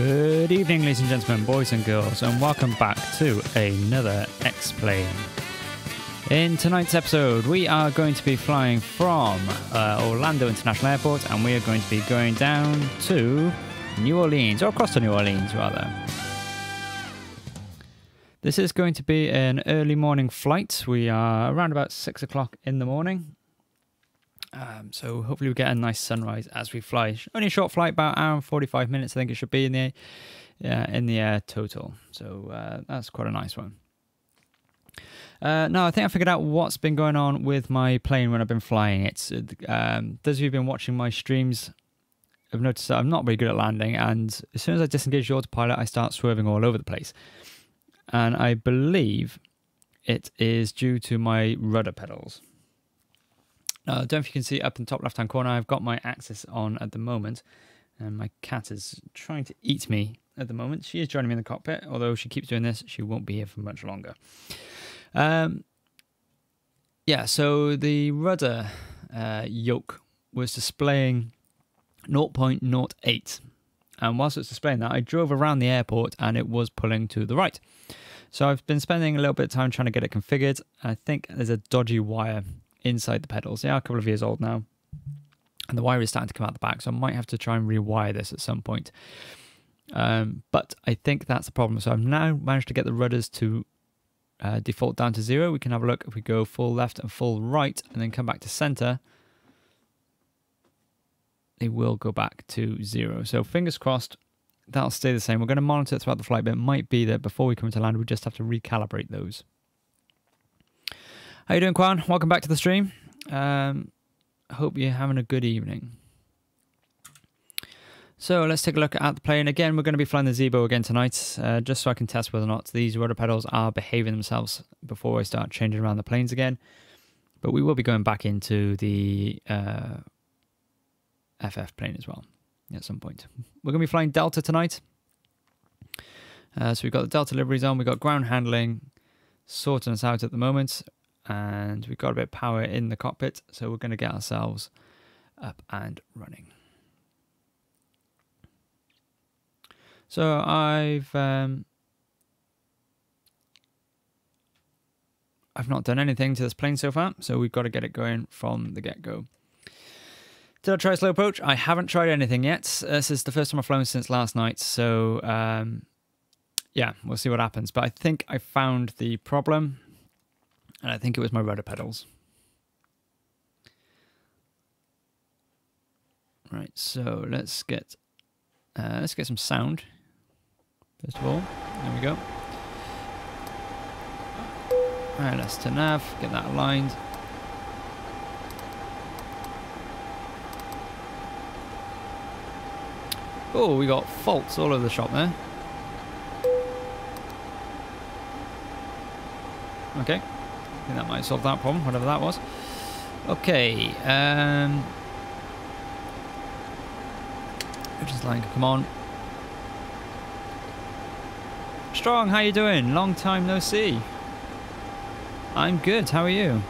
Good evening, ladies and gentlemen, boys and girls, and welcome back to another X-Plane. In tonight's episode, we are going to be flying from Orlando International Airport, and we are going to be going down to New Orleans, or across to New Orleans, rather. This is going to be an early morning flight. We are around about 6 o'clock in the morning. So hopefully we get a nice sunrise as we fly. Only a short flight, about an hour and 45 minutes I think it should be in the air total. So that's quite a nice one. Now I think I figured out what's been going on with my plane when I've been flying it. Those of you who've been watching my streams have noticed that I'm not very good at landing, and as soon as I disengage the autopilot I start swerving all over the place. And I believe it is due to my rudder pedals. I don't know if you can see up in the top left-hand corner, I've got my axis on at the moment, and my cat is trying to eat me at the moment. She is joining me in the cockpit, although she keeps doing this, she won't be here for much longer. Yeah, so the rudder yoke was displaying 0.08, and whilst it's displaying that, I drove around the airport and it was pulling to the right. So I've been spending a little bit of time trying to get it configured. I think there's a dodgy wire inside the pedals. They are a couple of years old now, and the wire is starting to come out the back, so I might have to try and rewire this at some point. But I think that's the problem. So I've now managed to get the rudders to default down to 0. We can have a look if we go full left and full right and then come back to center. They will go back to 0. So fingers crossed that'll stay the same. We're going to monitor it throughout the flight, but it might be that before we come into land we just have to recalibrate those. How you doing, Quan? Welcome back to the stream. Hope you're having a good evening. So let's take a look at the plane. Again, we're going to be flying the Zebo again tonight, just so I can test whether or not these rudder pedals are behaving themselves before I start changing around the planes again. But we will be going back into the FF plane as well at some point. We're going to be flying Delta tonight. So we've got the Delta liveries on, we've got ground handling sorting us out at the moment, and we've got a bit of power in the cockpit, so we're going to get ourselves up and running. So I've not done anything to this plane so far, so we've got to get it going from the get-go. Did I try slow approach? I haven't tried anything yet. This is the first time I've flown since last night, so yeah, we'll see what happens. But I think I found the problem, and I think it was my rudder pedals. Right, so let's get some sound. First of all, there we go. All right, let's turn nav, get that aligned. Oh, we got faults all over the shop there. Okay, I think that might solve that problem, whatever that was. Okay, which is like, come on. Strong, how you doing? Long time no see. I'm good, how are you?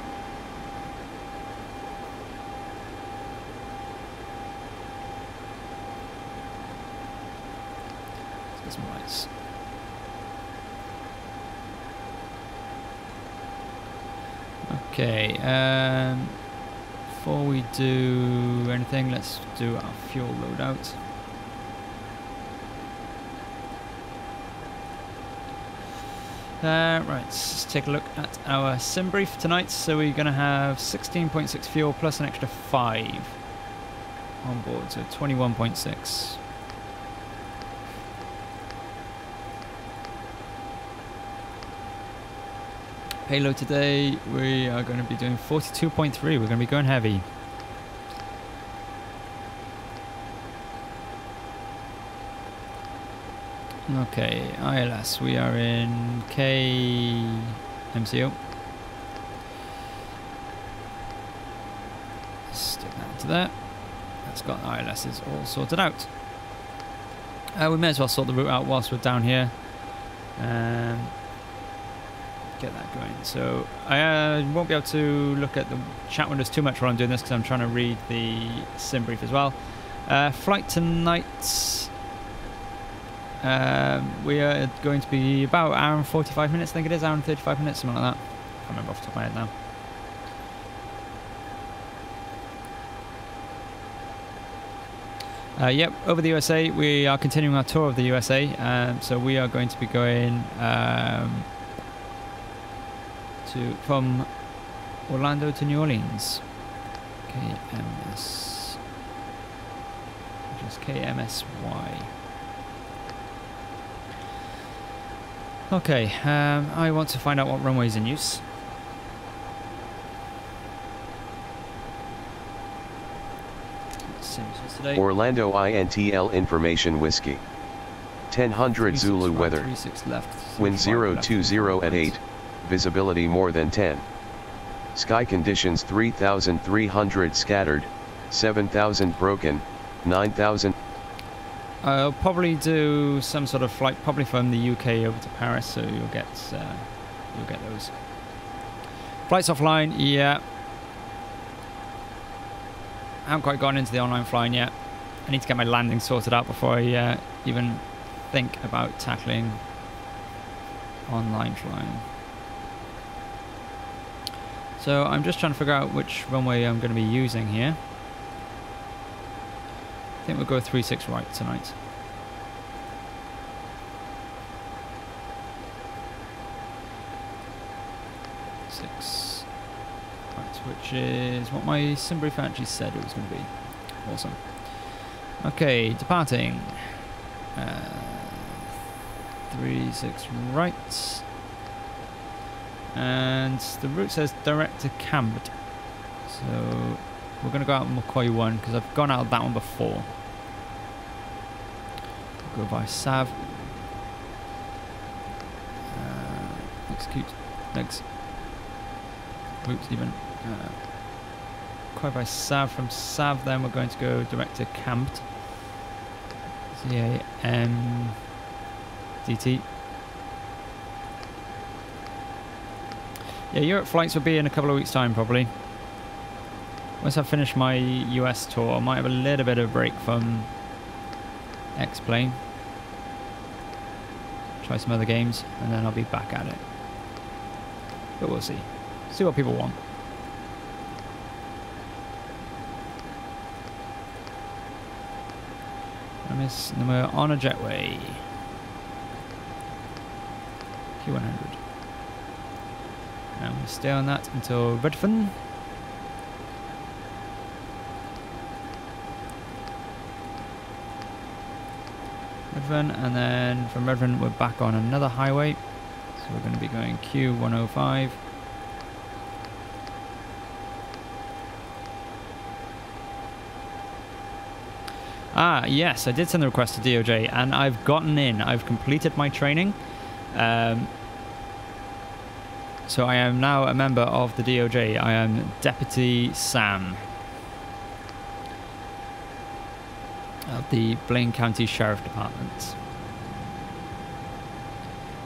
Let's get some lights. Okay, before we do anything, let's do our fuel loadout. Right, let's take a look at our sim brief tonight. So we're going to have 16.6 fuel plus an extra 5 on board, so 21.6. Payload today, we are going to be doing 42.3. We're going to be going heavy. Okay, ILS, we are in KMCO. Stick that into there. That's got ILSs all sorted out. We may as well sort the route out whilst we're down here. Get that going. So I won't be able to look at the chat windows too much while I'm doing this because I'm trying to read the sim brief as well. Flight tonight. We are going to be about an hour and 45 minutes, I think it is, hour and 35 minutes, something like that. I can't remember off the top of my head now. Yep, over the USA, we are continuing our tour of the USA. So we are going to be going from Orlando to New Orleans. KMS, which is KMSY. Okay, I want to find out what runway is in use. Orlando INTL information whiskey. 1000 Zulu weather. Left, Wind 020 at 8. Visibility more than 10. Sky conditions 3,300 scattered, 7,000 broken, 9,000. I'll probably do some sort of flight, probably from the UK over to Paris, so you'll get those. Flights offline, yeah. I haven't quite gone into the online flying yet. I need to get my landing sorted out before I even think about tackling online flying. So I'm just trying to figure out which runway I'm going to be using here. I think we'll go 36 right tonight. Six right, which is what my sim brief actually said it was going to be. Awesome. Okay, departing. 36 right. And the route says direct to Cambridge. So we're going to go out McCoy 1 because I've gone out of that one before. Go by Sav. Execute. Next. Oops, even. Quite by Sav. From Sav, then we're going to go direct to Campt. CAMDT. Yeah, Europe flights will be in a couple of weeks' time, probably. Once I've finished my US tour, I might have a little bit of a break from X-Plane. Try some other games, and then I'll be back at it. But we'll see. See what people want. And we're on a jetway. Q100. And we'll stay on that until Redfern. And then from Redfern we're back on another highway. So we're going to be going Q105. Ah, yes, I did send the request to DOJ and I've gotten in. I've completed my training. So I am now a member of the DOJ. I am Deputy Sam of the Blaine County Sheriff Department.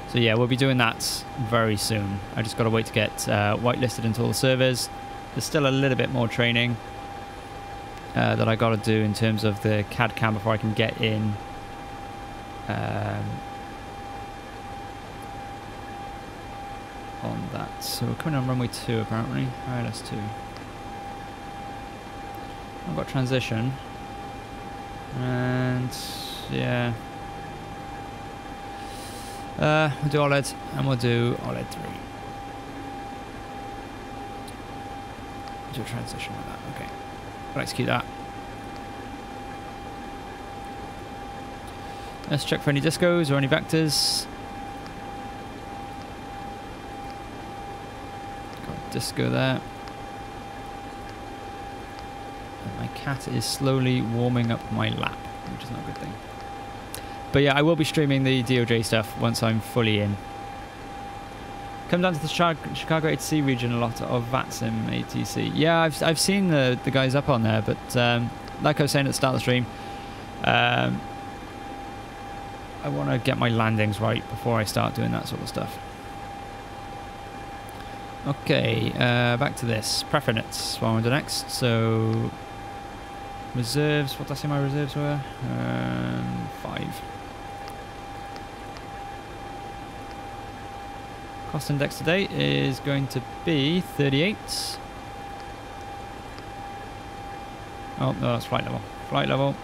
So yeah, we'll be doing that very soon. I just got to wait to get whitelisted into all the servers. There's still a little bit more training that I got to do in terms of the CAD cam before I can get in. On that. So we're coming on runway 2 apparently. ILS2. I've got transition. And yeah. We'll do OLED and we'll do OLED 3. Do a transition with that. Okay. We'll execute that. Let's check for any discos or any vectors. Disco there. And my cat is slowly warming up my lap, which is not a good thing. But yeah, I will be streaming the DOJ stuff once I'm fully in. Come down to the Chicago ATC region a lot of VATSIM ATC. Yeah, I've seen the guys up on there, but like I was saying at the start of the stream, I want to get my landings right before I start doing that sort of stuff. Okay, back to this. Preference, what I want to do next. So, reserves, what did I say my reserves were? 5. Cost index today is going to be 38. Oh, no, that's flight level. Flight level.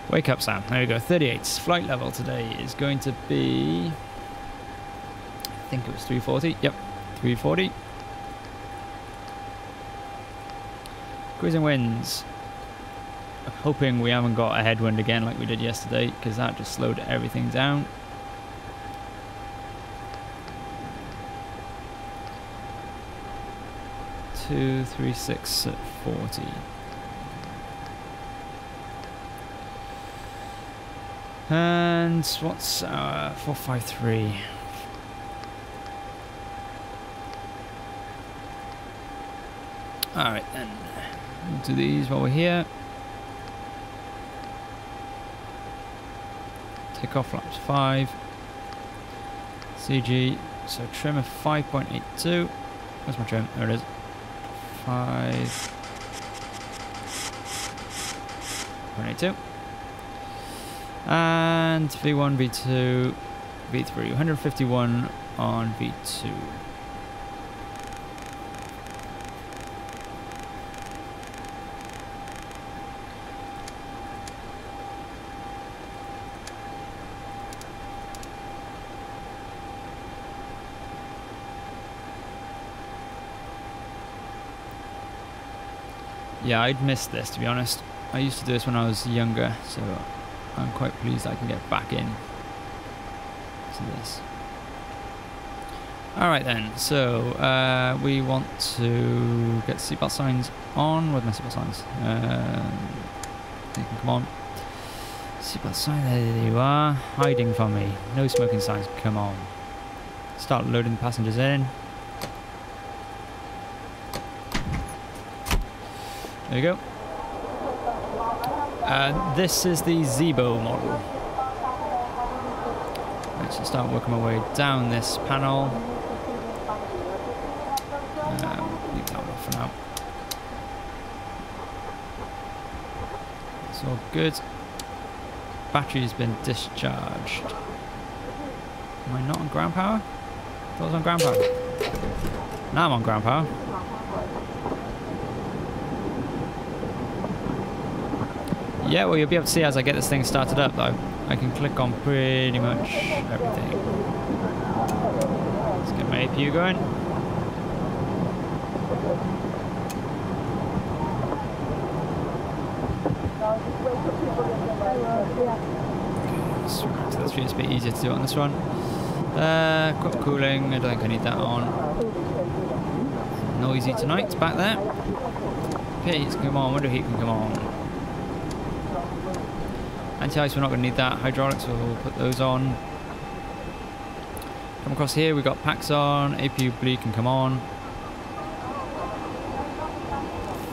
Wake up, Sam. There we go. 38. Flight level today is going to be... I think it was 340. Yep, 340. Cruising winds. I'm hoping we haven't got a headwind again like we did yesterday, because that just slowed everything down. Two, 3, 6 at 40. And what's 453? Alright then, we'll do these while we're here. Take off flaps 5. CG, so trim of 5.82. Where's my trim? There it is. 5.82. And V1, V2, V3, 151 on V2. Yeah, I'd missed this, to be honest. I used to do this when I was younger, so I'm quite pleased I can get back in to this. Alright then, so we want to get seatbelt signs on. Where's my seatbelt signs? You can come on. Seatbelt sign, there you are. Hiding from me. No smoking signs, come on. Start loading the passengers in. There you go. This is the Zebo model. Let's just start working my way down this panel. Leave that one off for now. It's all good. Battery's been discharged. Am I not on ground power? I thought I was on ground power. Now I'm on ground power. Yeah, well, you'll be able to see as I get this thing started up, though. I can click on pretty much everything. Let's get my APU going. Okay, let's switch to the street. It's a bit easier to do on this one. Got cooling. I don't think I need that on. Noisy tonight, back there. Okay, heat can come on. Window heat can come on. Anti-ice, we're not going to need that. Hydraulics, we'll put those on. Come across here, we've got packs on. APU bleed can come on.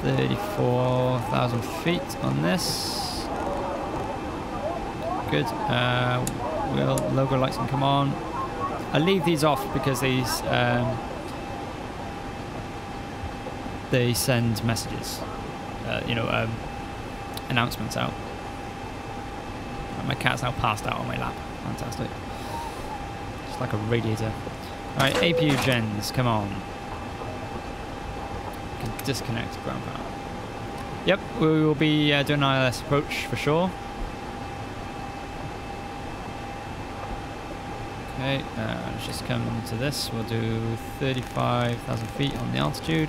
34,000 feet on this. Good. Logo lights can come on. I leave these off because these they send messages, announcements out. My cat's now passed out on my lap. Fantastic. Just like a radiator. Alright, APU gens, come on. You can disconnect ground power. Yep, we will be doing an ILS approach for sure. Okay, let's just come to this. We'll do 35,000 feet on the altitude.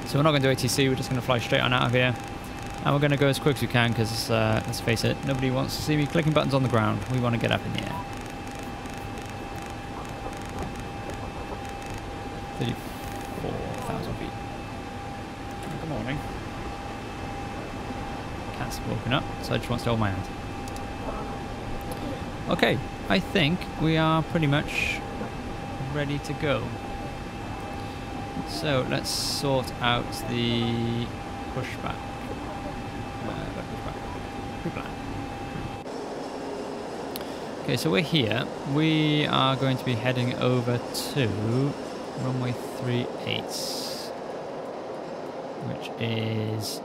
So we're not going to do ATC, we're just going to fly straight on out of here. And we're going to go as quick as we can because, let's face it, nobody wants to see me clicking buttons on the ground. We want to get up in the air. 34,000 feet. Good morning. Cat's woken up, so I just want to hold my hand. Okay, I think we are pretty much ready to go. So let's sort out the pushback. Okay, so we're here. We are going to be heading over to runway 38, which is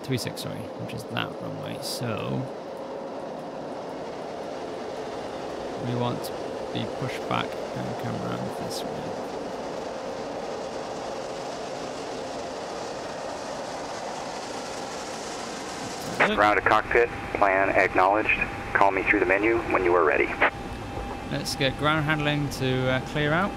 336, sorry, which is that runway. So we want to be pushed back and come around this way. Ground to cockpit, plan acknowledged. Call me through the menu when you are ready. Let's get ground handling to clear out.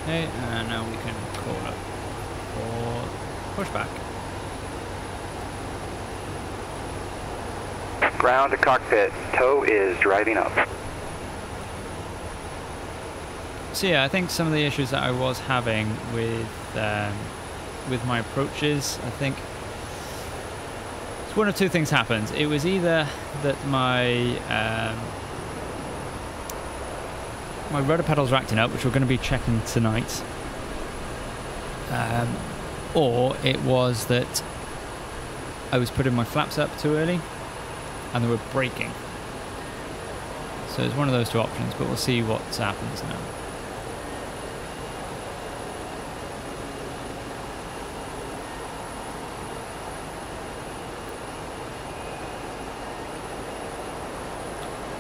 Okay, and now we can call up for pushback. Ground to cockpit, tow is driving up. So yeah, I think some of the issues that I was having with my approaches, I think one of two things happened. It was either that my my rudder pedals were acting up, which we're going to be checking tonight, or it was that I was putting my flaps up too early and they were braking. So it's one of those two options, but we'll see what happens now.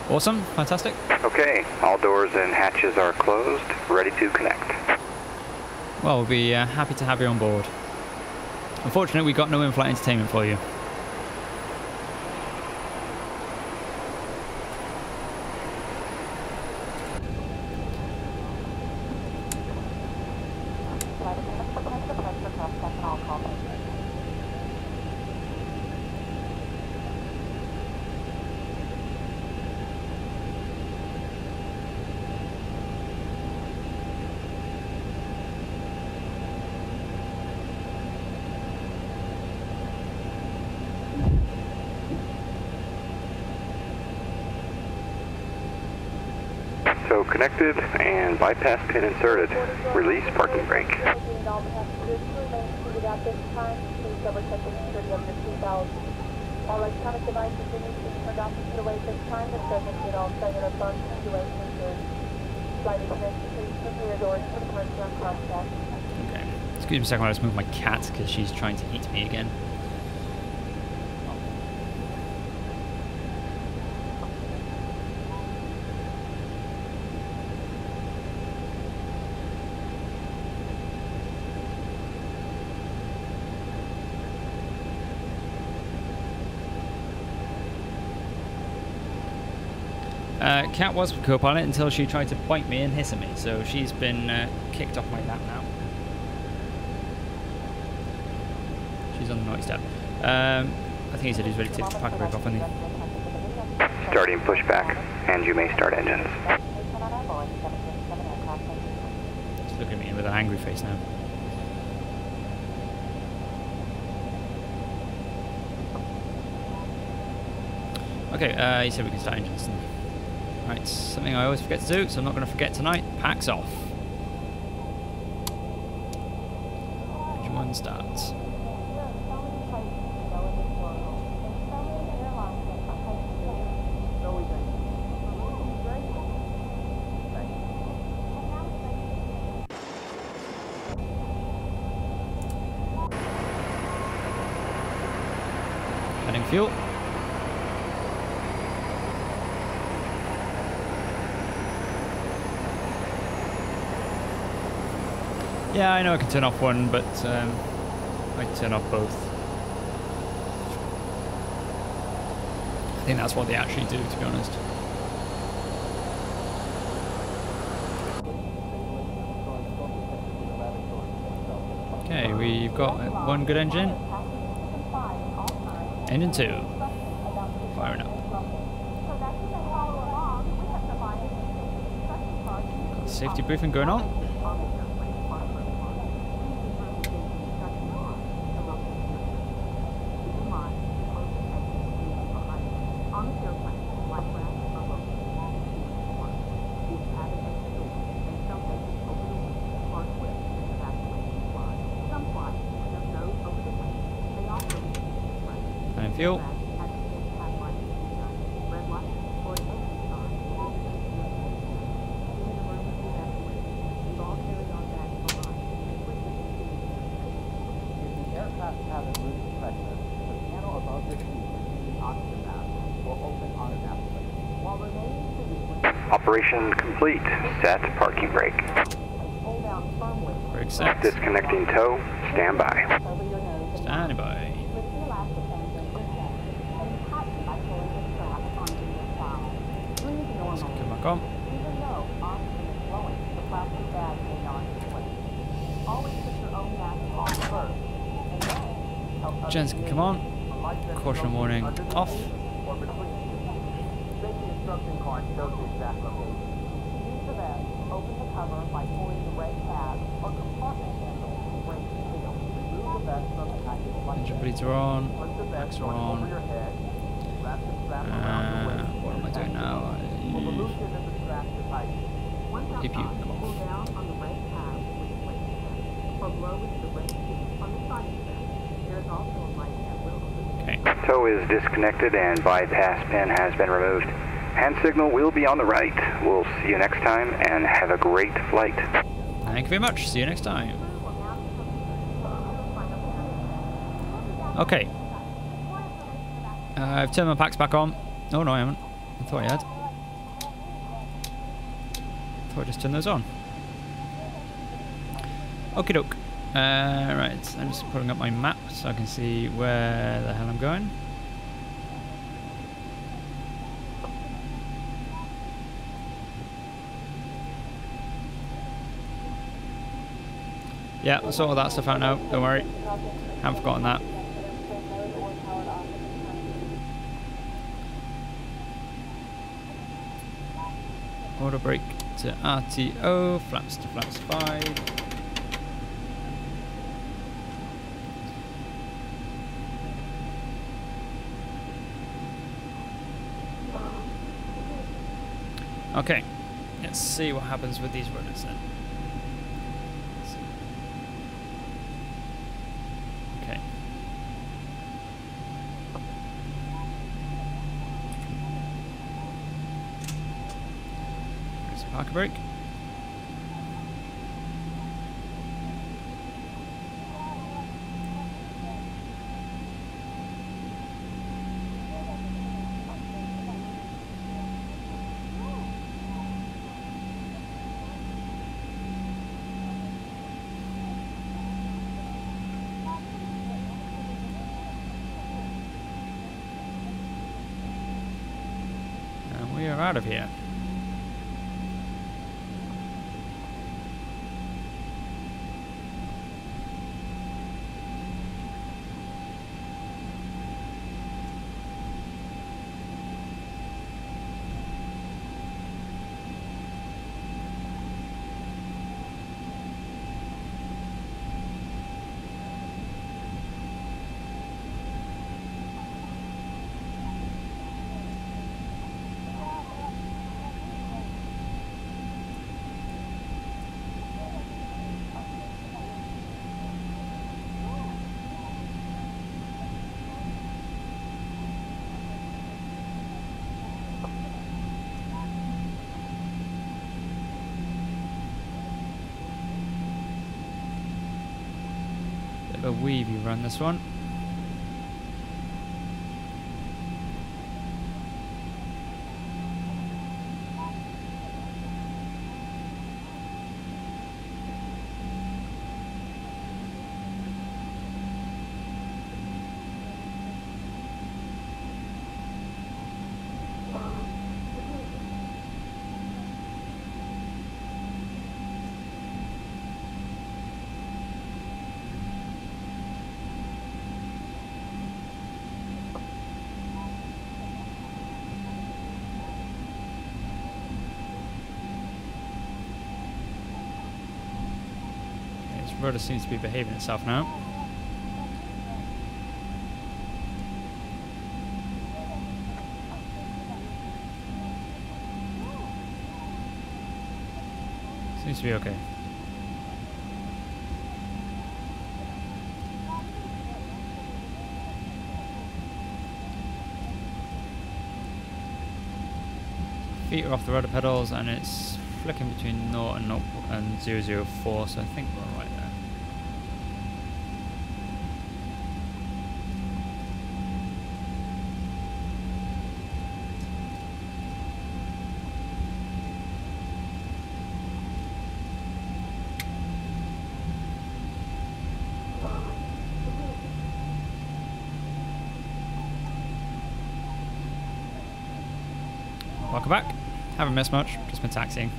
Awesome, fantastic. Okay, all doors and hatches are closed, ready to connect. Well, we'll be happy to have you on board. Unfortunately, we got no in-flight entertainment for you. So connected and bypass pin inserted. Release parking brake. All electronic devices need to be turned off and put away at this time. This doesn't get all cellular phone situations or flight extensions. Please prepare your doors for the commercial and cross-check. Okay. Excuse me a second, I'll just move my cat because she's trying to eat me again. Cat was co-pilot until she tried to bite me and hiss at me, so she's been kicked off my lap now. She's on the naughty step. I think he said he's ready to pack a break off, wasn't he? Starting pushback, and you may start engines. She's looking at me with an angry face now. Okay, he said we can start engines. Right, something I always forget to do, so I'm not going to forget tonight. Packs off. Engine 1 starts. Adding fuel. Yeah, I know I can turn off one, but I turn off both. I think that's what they actually do, to be honest. Okay, we've got one good engine. Engine 2. Firing up. Got safety briefing going on. Fuel. Operation complete. Set parking brake. Brake set. Disconnecting tow. Stand by. Standing by. Let's come back on. Gens can come on. Caution warning off. Engine bleeds are on. Brakes are on. What am I doing now? If you come off. Okay. Tow is disconnected and bypass pin has been removed. Hand signal will be on the right. We'll see you next time and have a great flight. Thank you very much. See you next time. Okay. I've turned my packs back on. Oh no, I haven't. I thought I had. I just turned those on. Okie doke. Right, I'm just pulling up my map so I can see where the hell I'm going. Yeah, I sorted that stuff out now, don't worry. Haven't forgotten that. Auto brake to RTO, flaps to flaps 5. Okay, let's see what happens with these runners then. Okay. There's a park brake. We are out of here. A weavy run this one. Rudder seems to be behaving itself now. Seems to be okay. feet are off the rudder pedals, and it's flicking between 0 and 004, so I think we're right there. Welcome back. Haven't missed much, just been taxiing.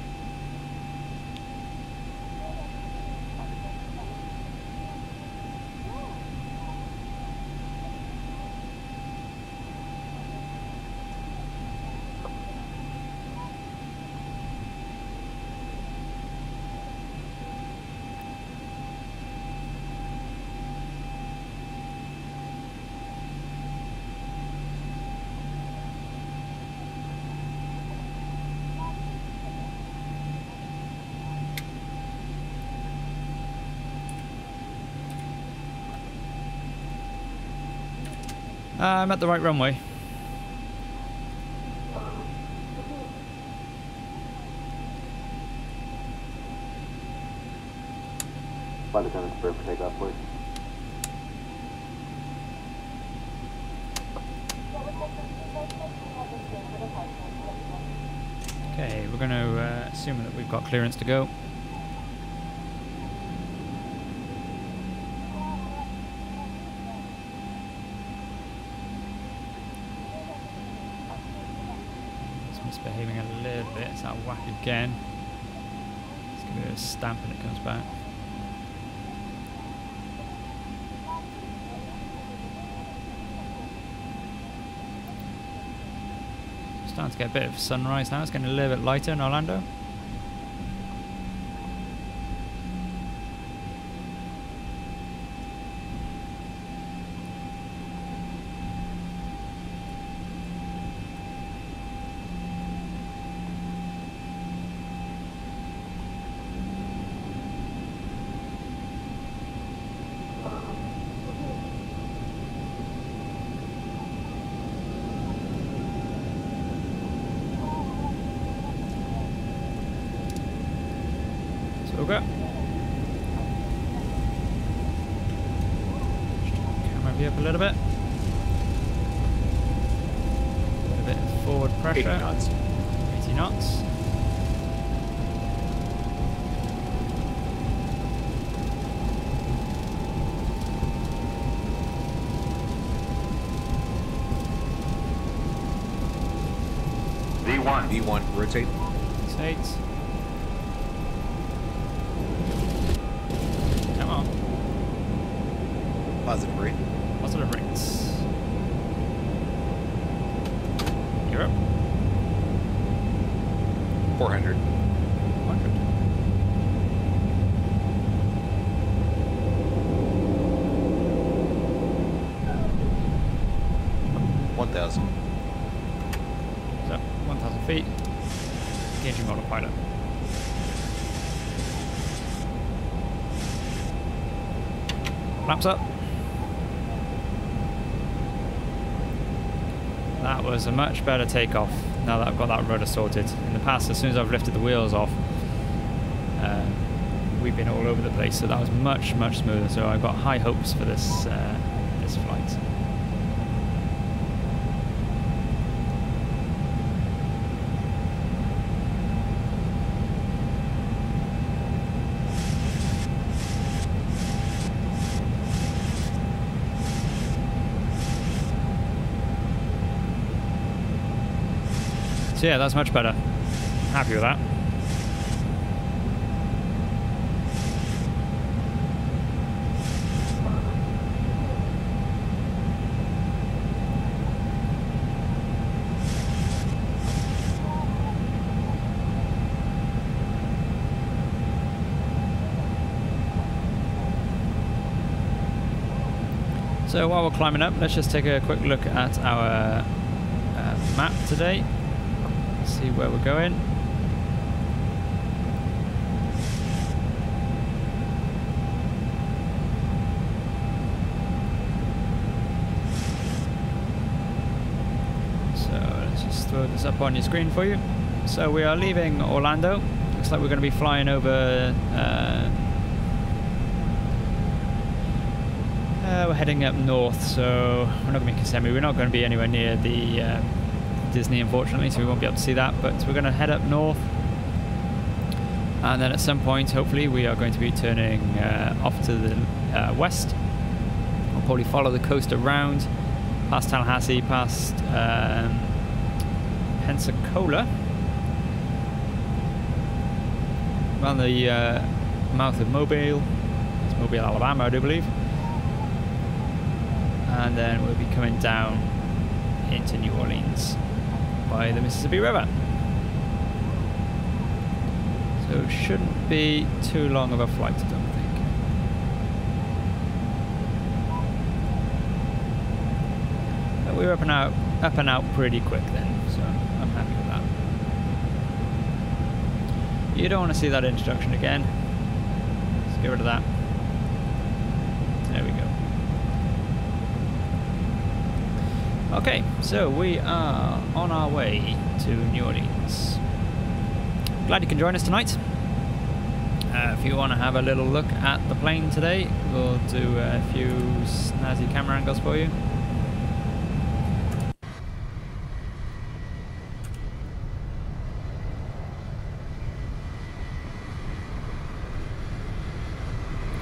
I'm at the right runway. Flight attendant, prepare for takeoff, please. Okay, we're going to assume that we've got clearance to go. Misbehaving a little bit, it's out of whack again. Let's give it a stamp when it comes back. Starting to get a bit of sunrise now, it's getting a little bit lighter in Orlando. Go. Camera view up a little bit. A bit of forward pressure. 80 knots. 80 knots. V1. V1, rotate. Rotate. Come on. Positive rate. Positive rates. You're up. 400. 100. $1,000. So, 1,000 feet. Engaging autopilot. Flaps up. That was a much better takeoff now that I've got that rudder sorted. In the past, as soon as I've lifted the wheels off, we've been all over the place, so that was much, much smoother. So I've got high hopes for this, this flight. So yeah, that's much better. Happy with that. So while we're climbing up, let's just take a quick look at our map today. See where we're going. So let's just throw this up on your screen for you. so we are leaving Orlando. Looks like we're going to be flying over. We're heading up north, so we're not going to be Kissimmee. We're not going to be anywhere near the Disney, unfortunately, so we won't be able to see that. But we're going to head up north, and then at some point, hopefully, we are going to be turning off to the west. We'll probably follow the coast around, past Tallahassee, past Pensacola, around the mouth of Mobile. It's Mobile, Alabama, I do believe. And then we'll be coming down into New Orleans by the Mississippi River. So it shouldn't be too long of a flight, I don't think. But we were up and out pretty quick then, so I'm happy with that. You don't want to see that introduction again. Let's get rid of that. There we go. Okay, so we are on our way to New Orleans. Glad you can join us tonight. If you want to have a little look at the plane today, we'll do a few snazzy camera angles for you.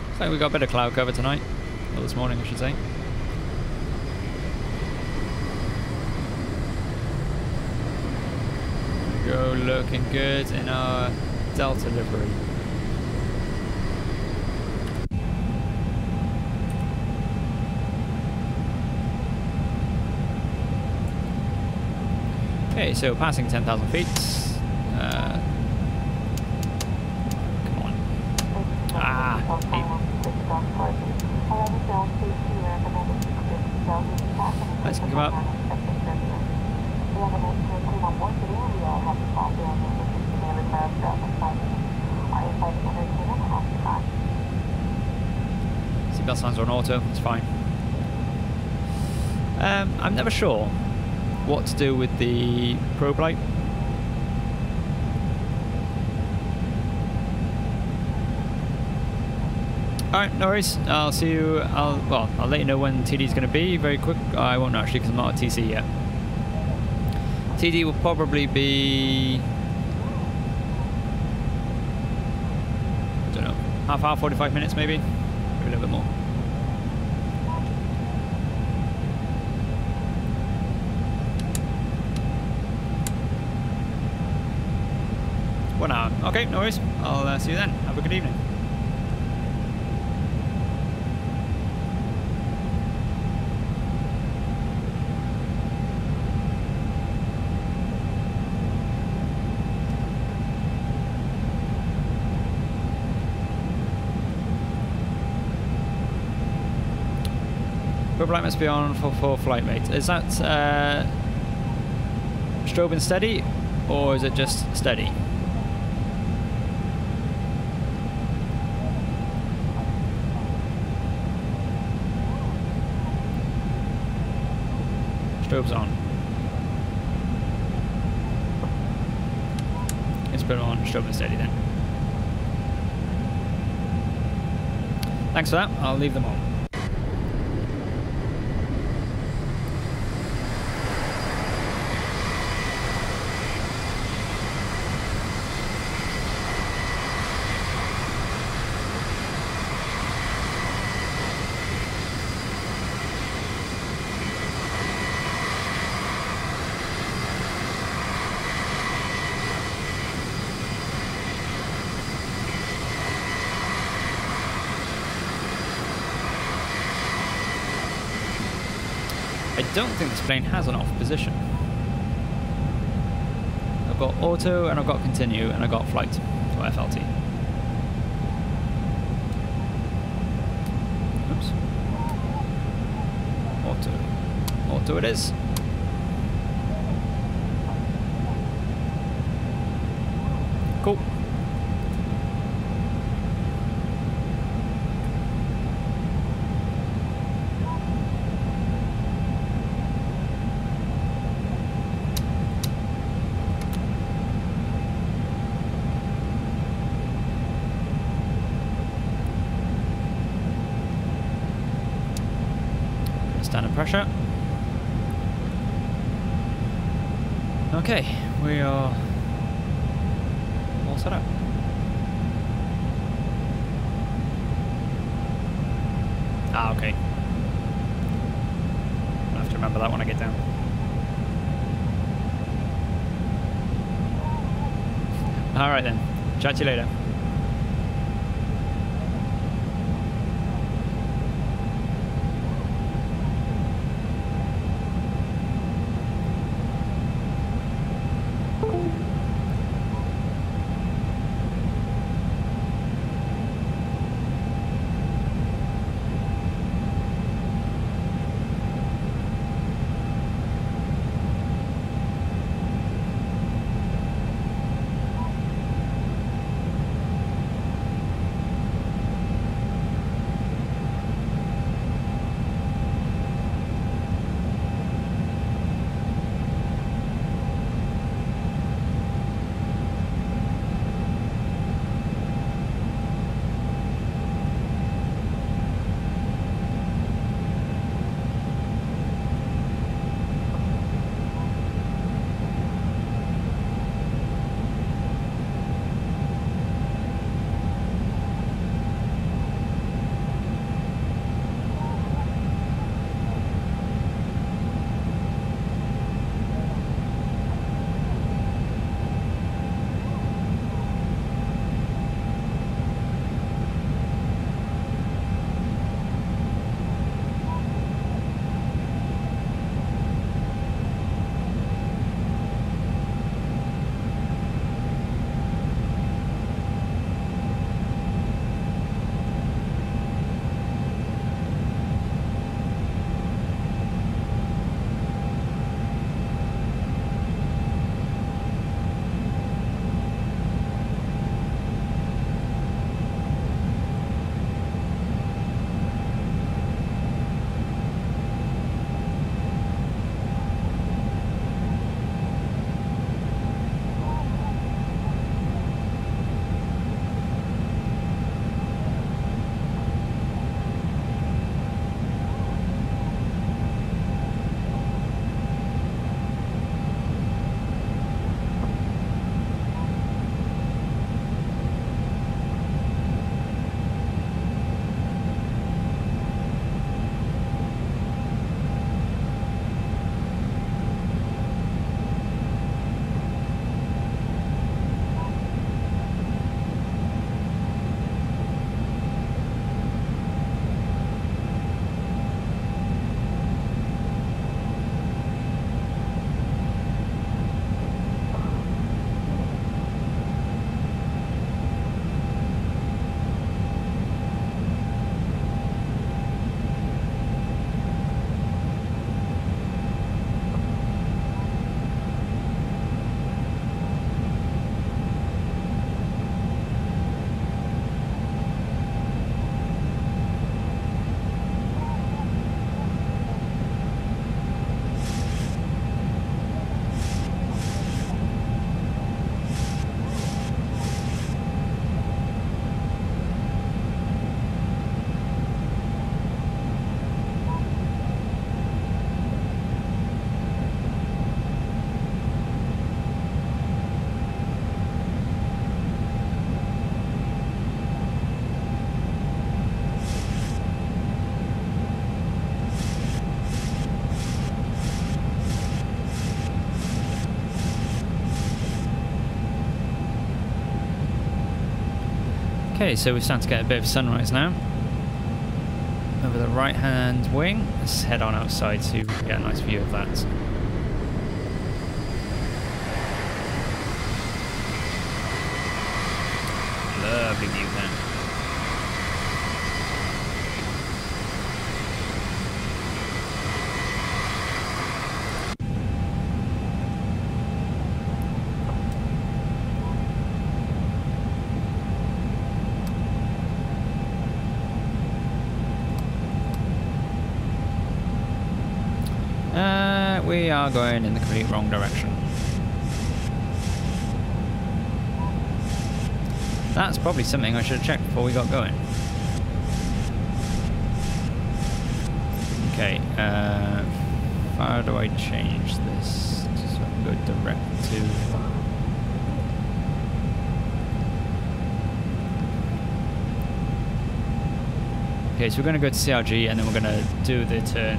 Looks like we got a bit of cloud cover tonight, or this morning I should say. Go, looking good in our Delta livery. Okay, so passing 10,000 feet. Come on. Let's come up. Seatbelt signs are on auto, it's fine. I'm never sure what to do with the probe light. Alright, no worries. I'll see you. I'll let you know when TD is going to be very quick. I won't actually because I'm not at TC yet. TD will probably be, I don't know, half hour, 45 minutes maybe, a little bit more. One hour. Okay, no worries. I'll see you then. Have a good evening. Probe light must be on for flight rate. Is that strobe and steady, or is it just steady? Strobe's on. Let's put it on strobe and steady then. Thanks for that. I'll leave them on. I don't think this plane has an off position. I've got auto and I've got continue and I've got flight, so FLT. Oops. Auto. Auto it is. Cool. Standard pressure. Okay, we are all set up. Ah, okay. I'll have to remember that when I get down. Alright then. Chat to you later. Okay, so we're starting to get a bit of sunrise now. Over the right hand wing. Let's head on outside so we can get a nice view of that. Lovely view then. We are going in the complete wrong direction. That's probably something I should have checked before we got going. Okay, how do I change this? So I can go direct to... Okay, so we're going to go to CRG and then we're going to do the turn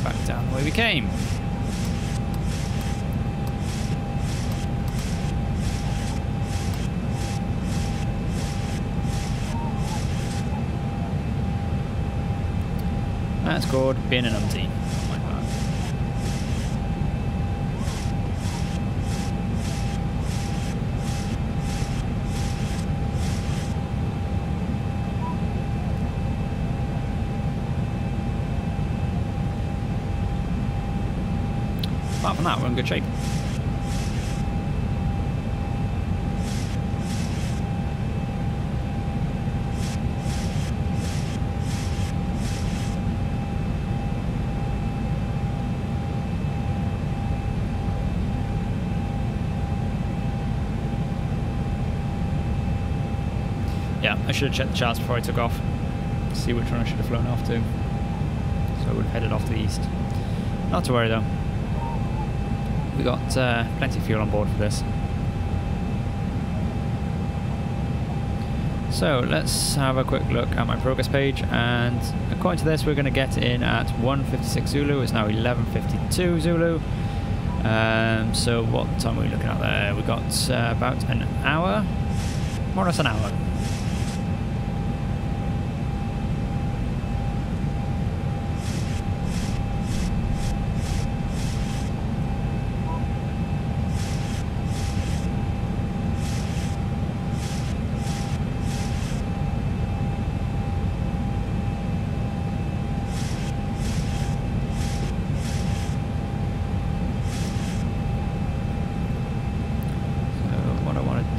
back down the way we came. That's called being an umpty. Oh my god. Apart from that, we're in good shape. Yeah, I should have checked the charts before I took off. See which one I should have flown off to. So I would have headed off to the east. Not to worry though. We got plenty of fuel on board for this. So let's have a quick look at my progress page, and according to this we're going to get in at 1:56 Zulu. It's now 11:52 Zulu. So what time are we looking at there? We got about an hour, more or less an hour.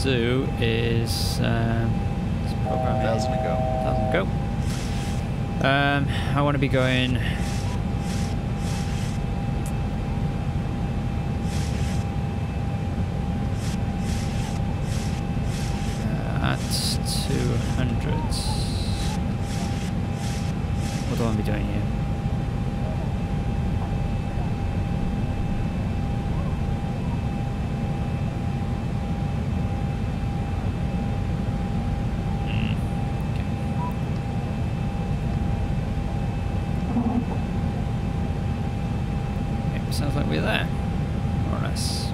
Do is program 1,000 to go. 1,000 go. I want to be going at 200. What do I want to be doing here? Sounds like we're there, more or less.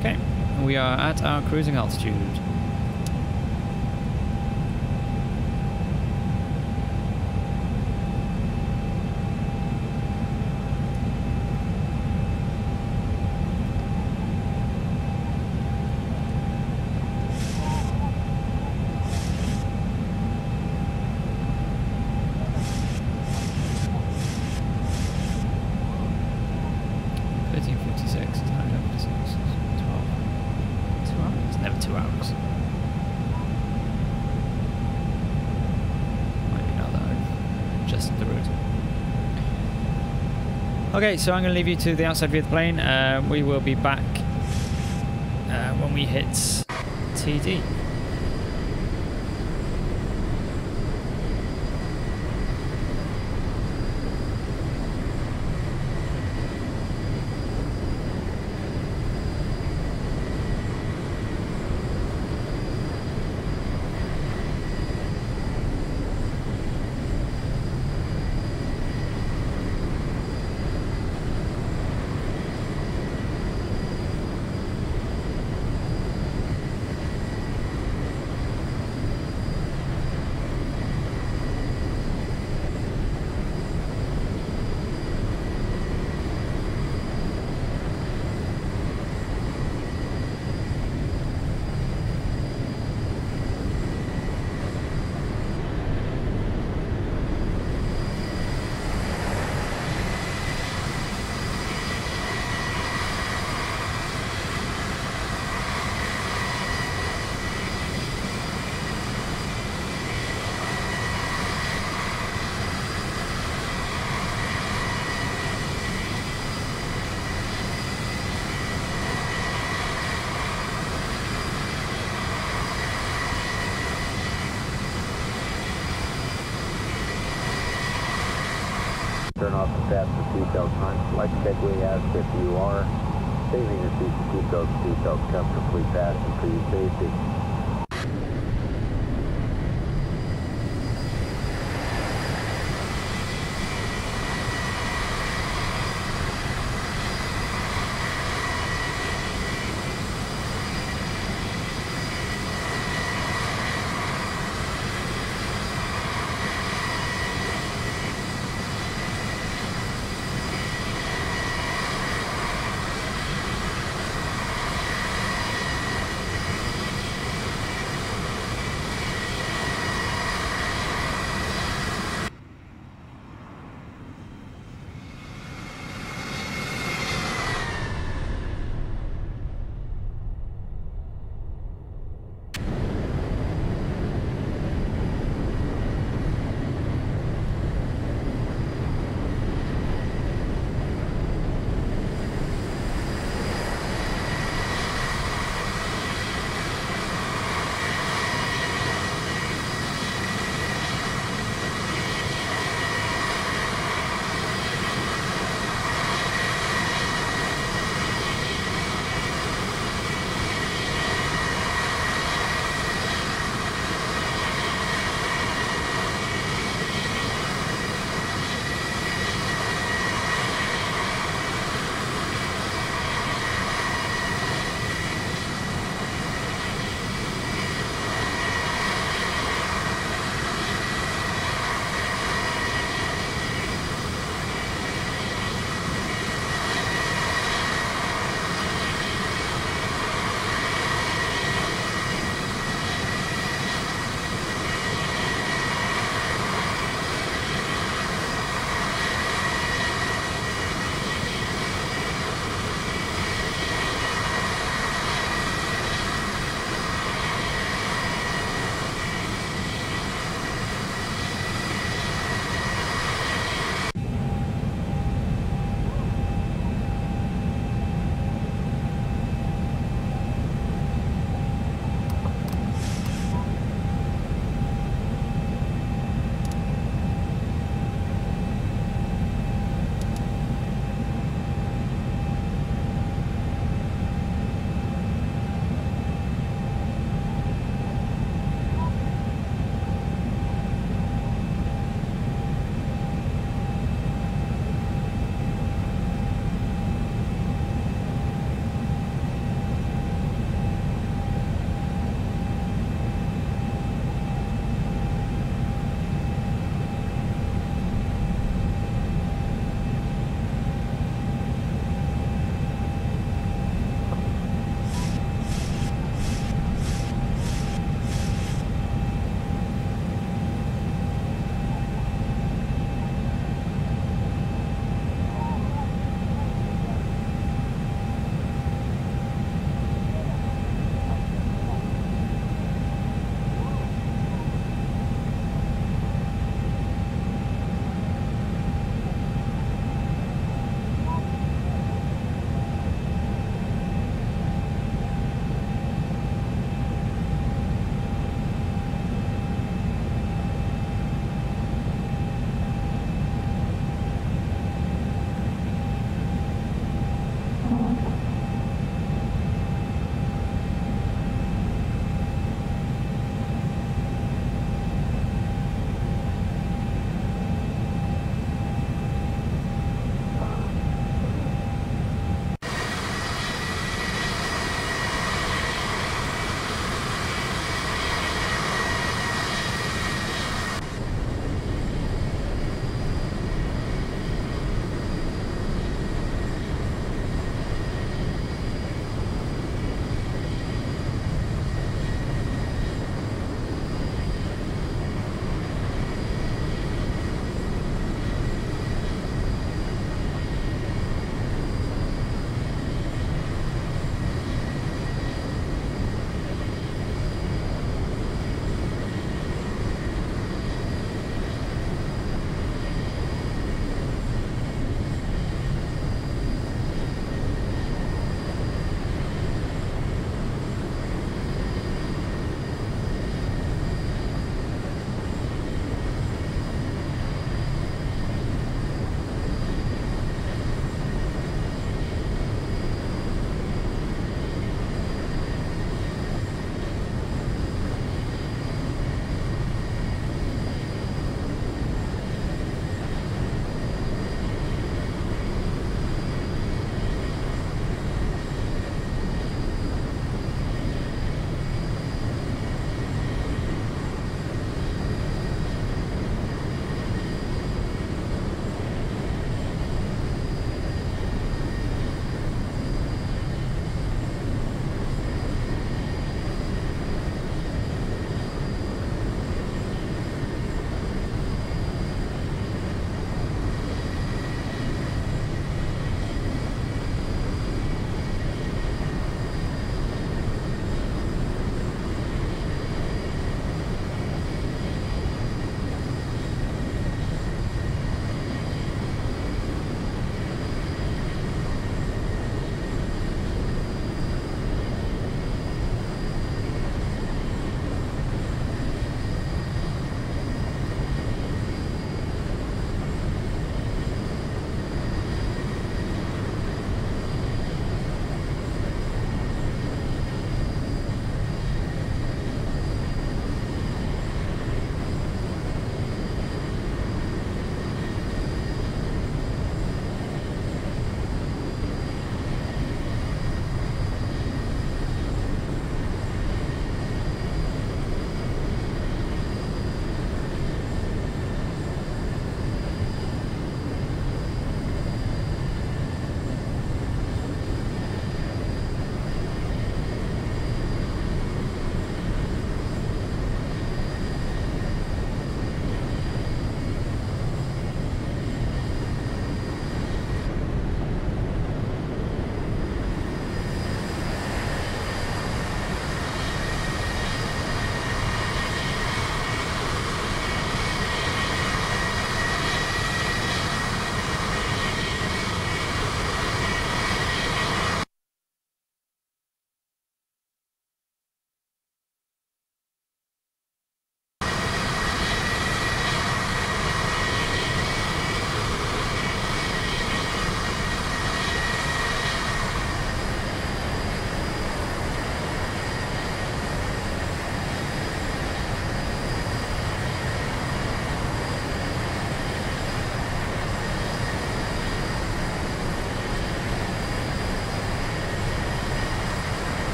Okay, we are at our cruising altitude. Okay, so I'm going to leave you to the outside view of the plane. We will be back when we hit TD. turn off the fasten seatbelt sign. Like Segway asks if you are saving your seats to keep those seatbelts comfortably fastened for your safety.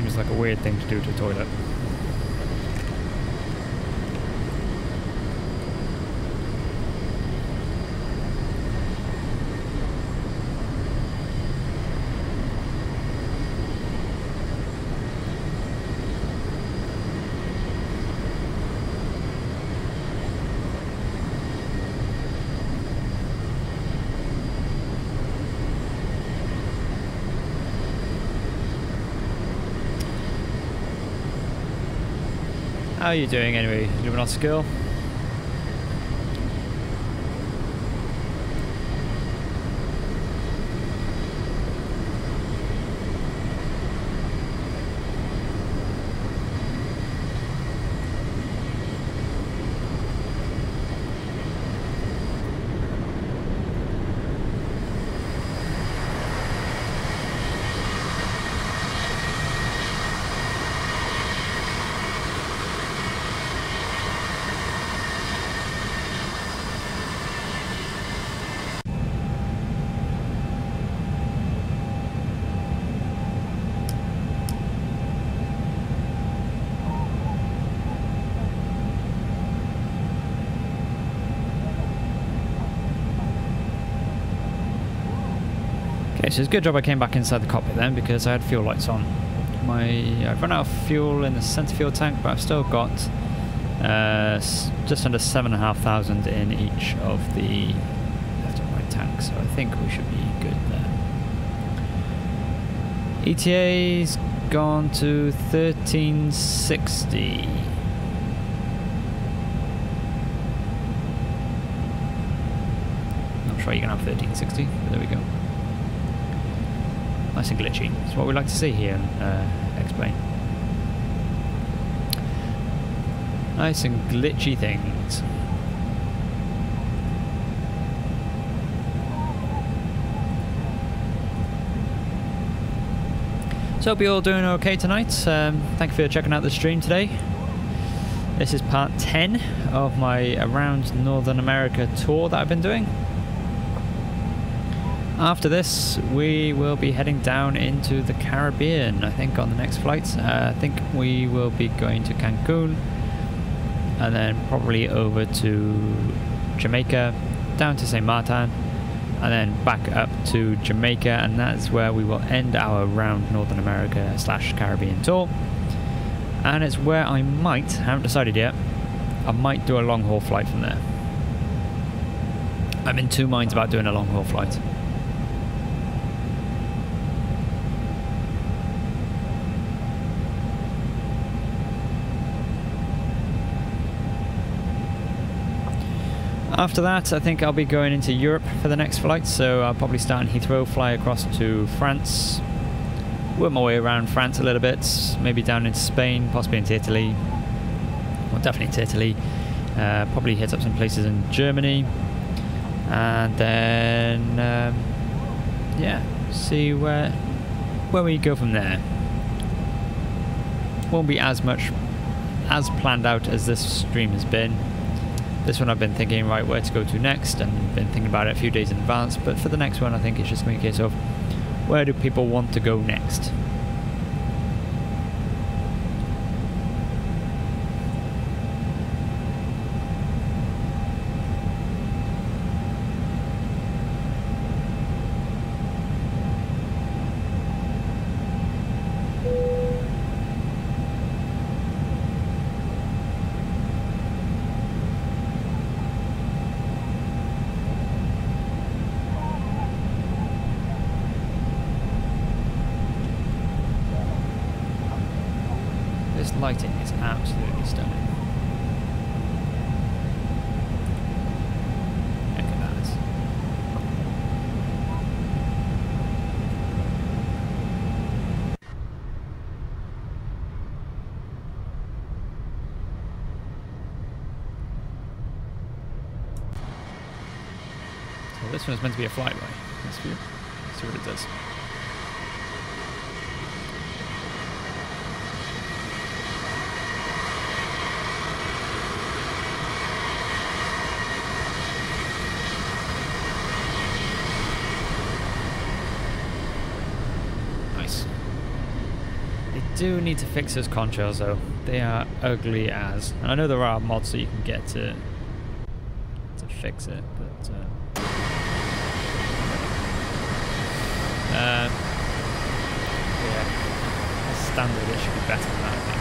seems like a weird thing to do to a toilet. How are you doing anyway, Luminosity Girl? Okay, so it's a good job I came back inside the cockpit then, because I had fuel lights on. I've run out of fuel in the centre fuel tank, but I've still got just under 7,500 in each of the left and right tanks, so I think we should be good there. ETA's gone to 1360. Not sure you can have 1360, but there we go. Nice and glitchy. It's what we like to see here in X-Plane. Nice and glitchy things. So hope you're all doing okay tonight. Thank you for checking out the stream today. This is part 10 of my around Northern America tour that I've been doing. After this, we will be heading down into the Caribbean, I think, on the next flight. I think we will be going to Cancun, and then probably over to Jamaica, down to St. Martin, and then back up to Jamaica, and that's where we will end our round Northern America / Caribbean tour. And it's where I might, haven't decided yet, I might do a long haul flight from there. I'm in two minds about doing a long haul flight. After that, I think I'll be going into Europe for the next flight, so I'll probably start in Heathrow, fly across to France, work my way around France a little bit, maybe down into Spain, possibly into Italy, well, definitely into Italy, probably hit up some places in Germany, and then, yeah, see where we go from there. Won't be as much as planned out as this stream has been. This one I've been thinking, right, where to go to next, and been thinking about it a few days in advance, but for the next one I think it's just going to be a case of where do people want to go next. Lighting is absolutely stunning. Look at that. So this one is meant to be a flyby. This view. Let's see what it does. do need to fix those contrails though. They are ugly as. And I know there are mods that you can get to fix it, but yeah, as standard it should be better than that, I think.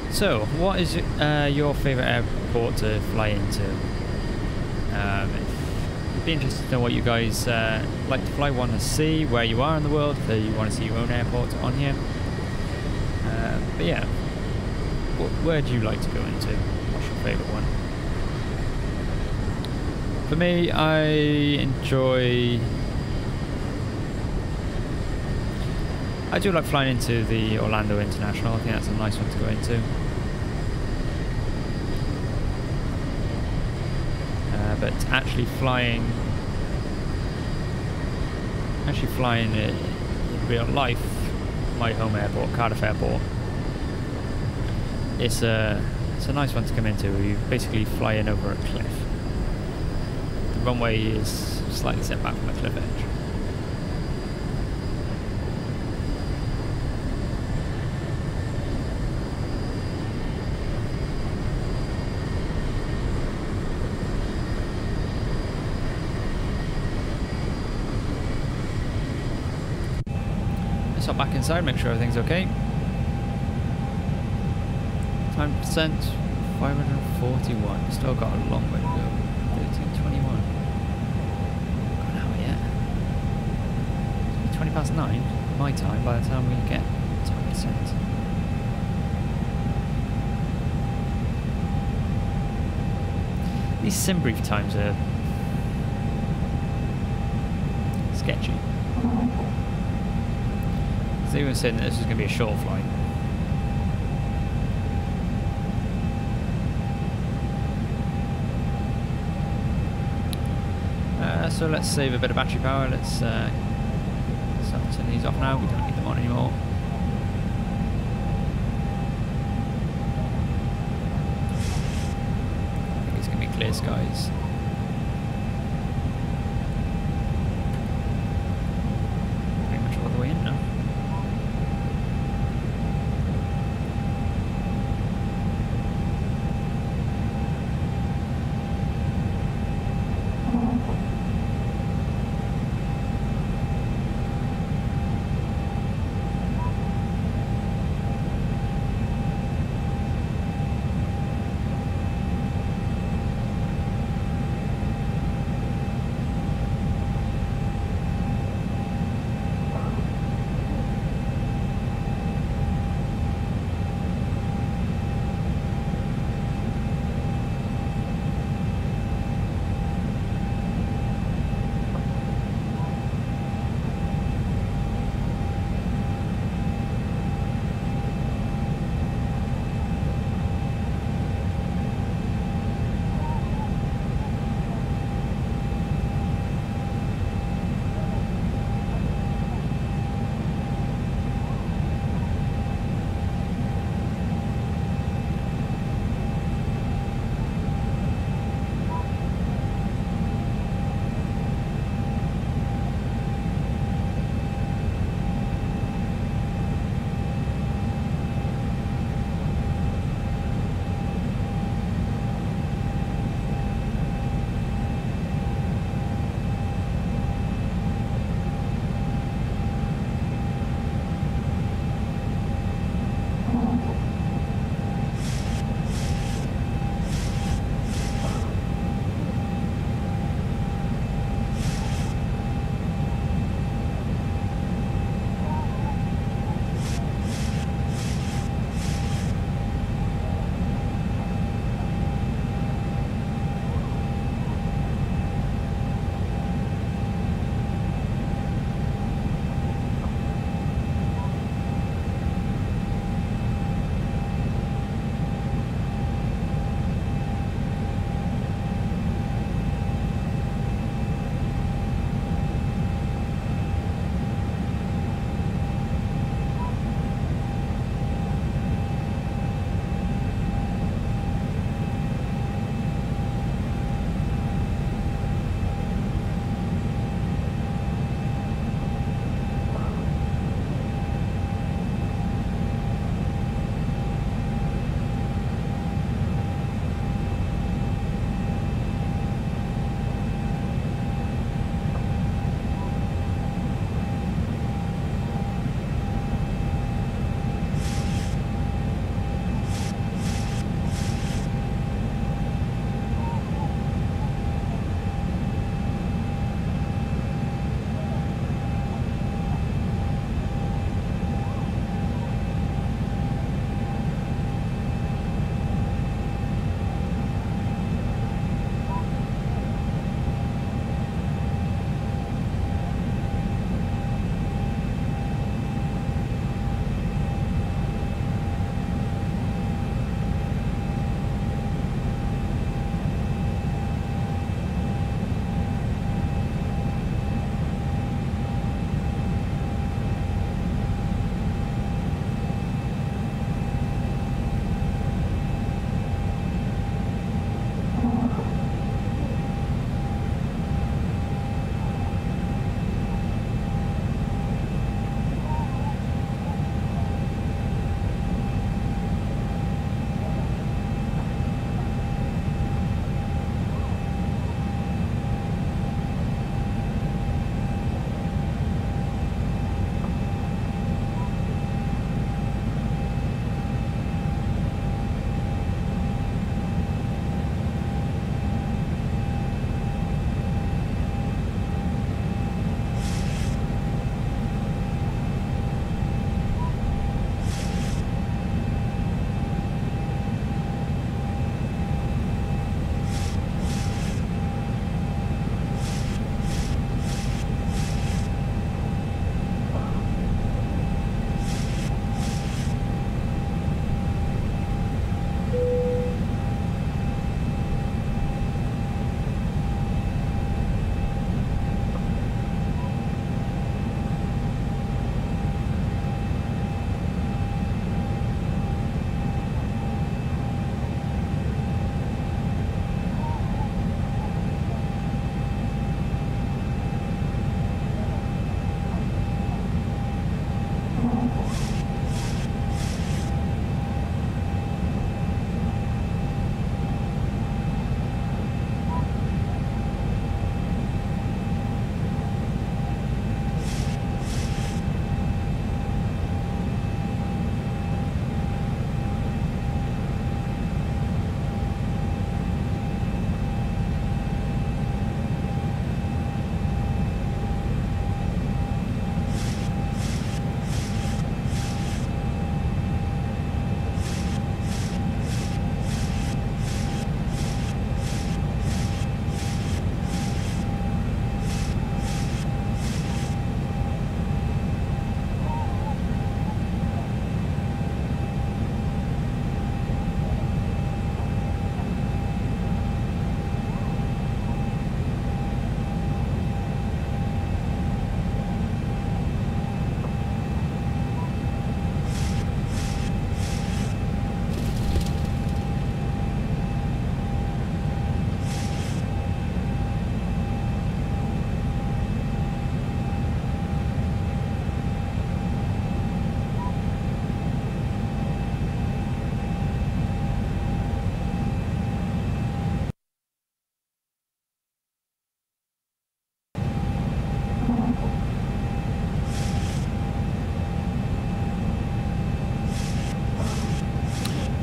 So, what is your favourite airport to fly into? It'd be interesting to know what you guys like to fly, want to see, where you are in the world, if you want to see your own airport on here. But yeah, where do you like to go into? What's your favourite one? For me, I do like flying into the Orlando International. I think that's a nice one to go into. But actually flying in real life, my home airport, Cardiff Airport, it's a nice one to come into. You basically fly in over a cliff. The runway is slightly set back from the cliff edge. Hop back inside, make sure everything's okay. Time percent 541. Still got a long way to go. 13:21. Got an hour yet. 20 past 9 my time by the time we get time percent. These sim brief times are sketchy. They were saying that this is going to be a short flight. So let's save a bit of battery power. Let's start turning these off now. We don't need them on anymore. I think it's going to be clear skies. Pretty much all the way in now.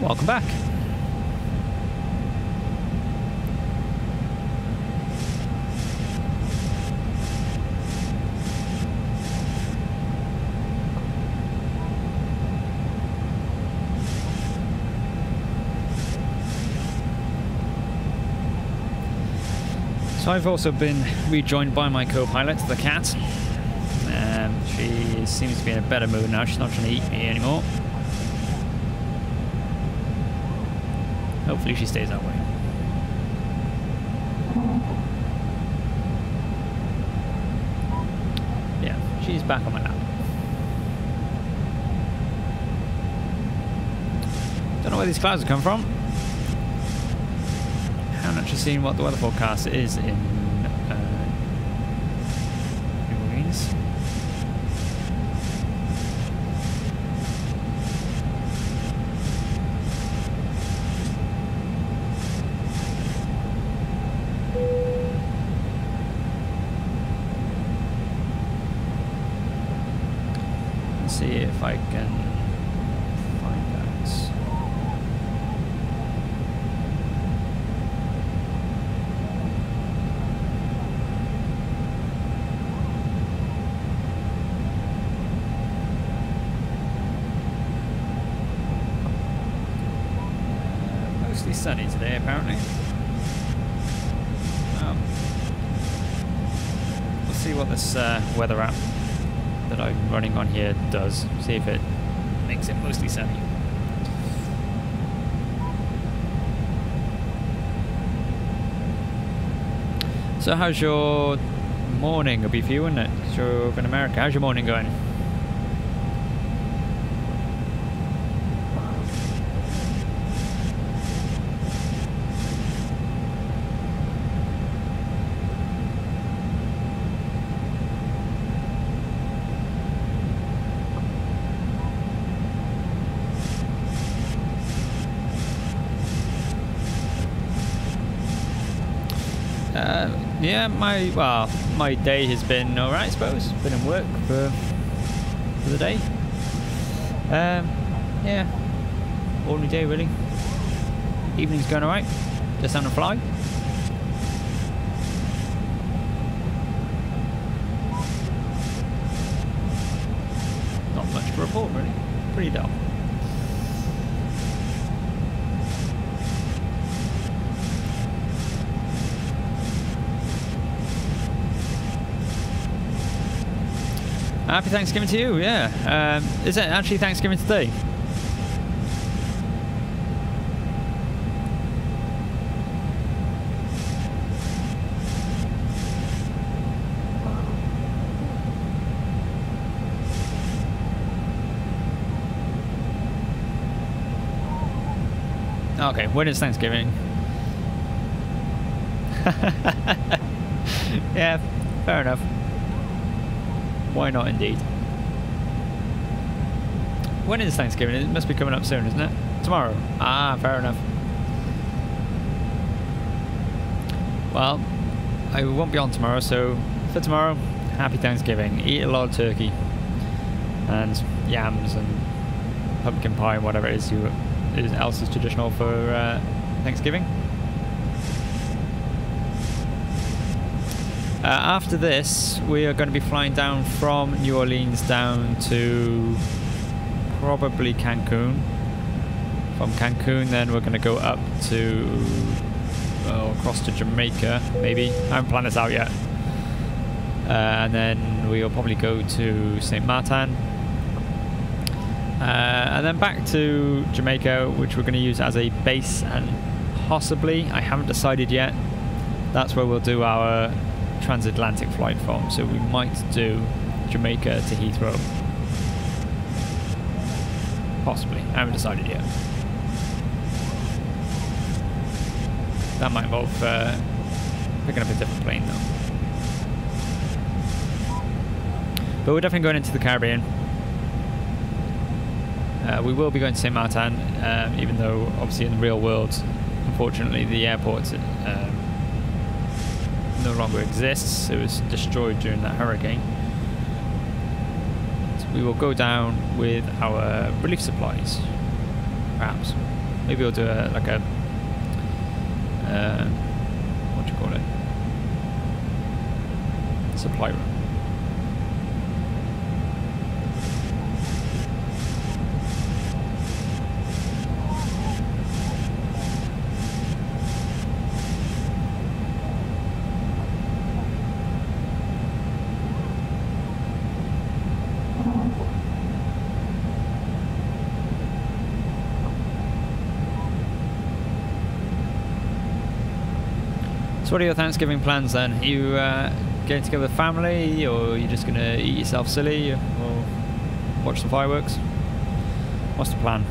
welcome back. So I've also been rejoined by my co-pilot, the cat. She seems to be in a better mood now. She's not trying to eat me anymore. Hopefully she stays that way. Yeah, she's back on my lap. Don't know where these clouds have come from. Haven't actually seen what the weather forecast is in New Orleans. Let's see if I can find out. Mostly sunny today, apparently. We'll see what this weather app that I'm running on here does. See if it makes it mostly sunny. So how's your morning? It'll be for you, isn't it? 'Cause you're in America. How's your morning going? Yeah, my day has been alright, I suppose. Been in work for the day. Yeah, ordinary day really. Evening's going alright. Just having a fly. Not much to report really. Pretty dull. Happy Thanksgiving to you, yeah. Is it actually Thanksgiving today? Okay, when is Thanksgiving? Yeah, fair enough. Why not, indeed? When is Thanksgiving? It must be coming up soon, isn't it? Tomorrow. Ah, fair enough. Well, I won't be on tomorrow, so for tomorrow, happy Thanksgiving. Eat a lot of turkey and yams and pumpkin pie and whatever it is else is traditional for Thanksgiving. After this, we are going to be flying down from New Orleans down to probably Cancun. From Cancun, then we're going to go up to across to Jamaica, maybe. I haven't planned this out yet. And then we'll probably go to St. Martin. And then back to Jamaica, which we're going to use as a base, and possibly, I haven't decided yet, that's where we'll do our transatlantic flight from. So we might do Jamaica to Heathrow. Possibly. I haven't decided yet. That might involve picking up a different plane though. But we're definitely going into the Caribbean. We will be going to St. Martin, even though obviously in the real world, unfortunately, the airport no longer exists. It was destroyed during that hurricane. So we will go down with our relief supplies, perhaps. Maybe we'll do like a what do you call it? Supply room. So what are your Thanksgiving plans then? Are you getting together with family, or are you just going to eat yourself silly, or watch some fireworks? What's the plan?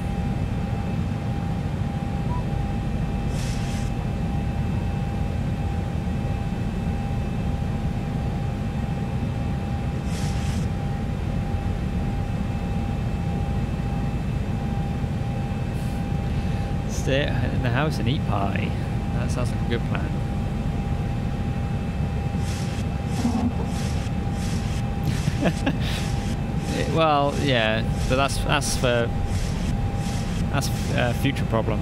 Stay in the house and eat pie. That sounds like a good plan. Well, yeah, but that's a future problem.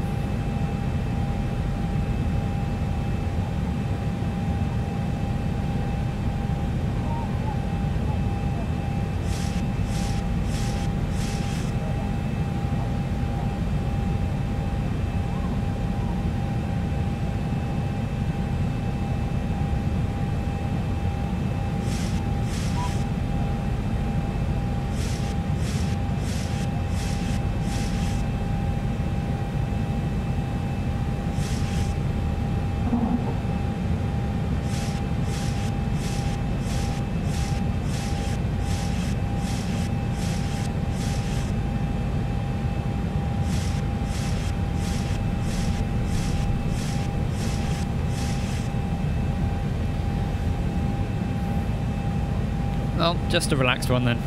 Well, just a relaxed one then.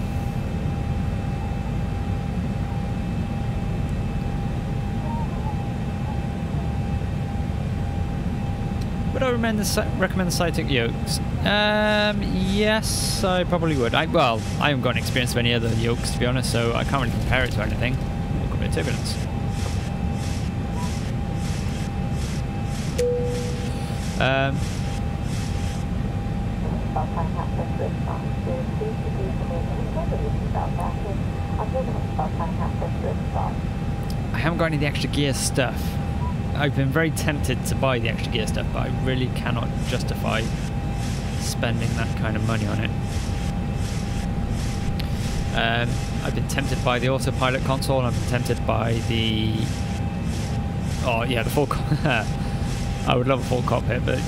Would I recommend the Cytic yokes? Yes, I probably would. Well, I haven't got an experience of any other yokes, to be honest, so I can't really compare it to anything. Oh, got a bit of turbulence. I haven't got any of the extra gear stuff. I've been very tempted to buy the extra gear stuff, but I really cannot justify spending that kind of money on it. I've been tempted by the autopilot console, and I've been tempted by the... Oh yeah, the full... I would love a full cockpit, but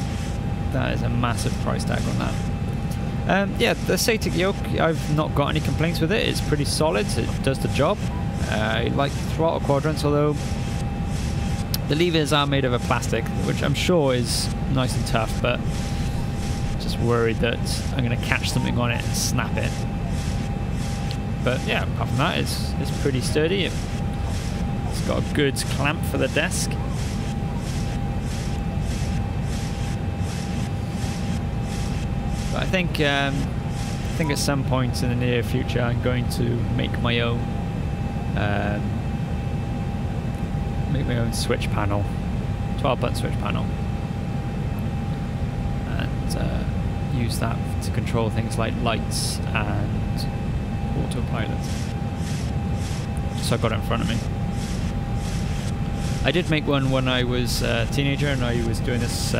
that is a massive price tag on that. Yeah, the Cytic yoke, I've not got any complaints with it. It's pretty solid, it does the job. I like throttle quadrants, although the levers are made of a plastic, which I'm sure is nice and tough, but just worried that I'm going to catch something on it and snap it. But yeah, apart from that, it's pretty sturdy. It's got a good clamp for the desk. But I think at some point in the near future I'm going to make my own switch panel, 12-button switch panel, and use that to control things like lights and autopilot. So I've got it in front of me. I did make one when I was a teenager, and I was doing this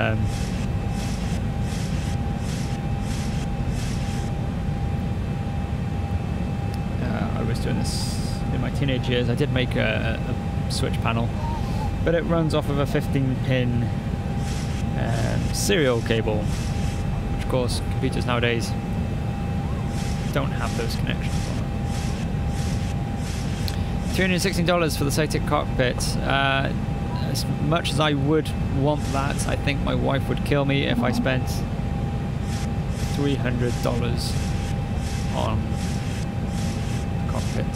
in my teenage years. I did make a switch panel, but it runs off of a 15-pin serial cable, which of course computers nowadays don't have those connections on them. $316 for the Cytic cockpit. As much as I would want that, I think my wife would kill me if I spent $300 on cockpit.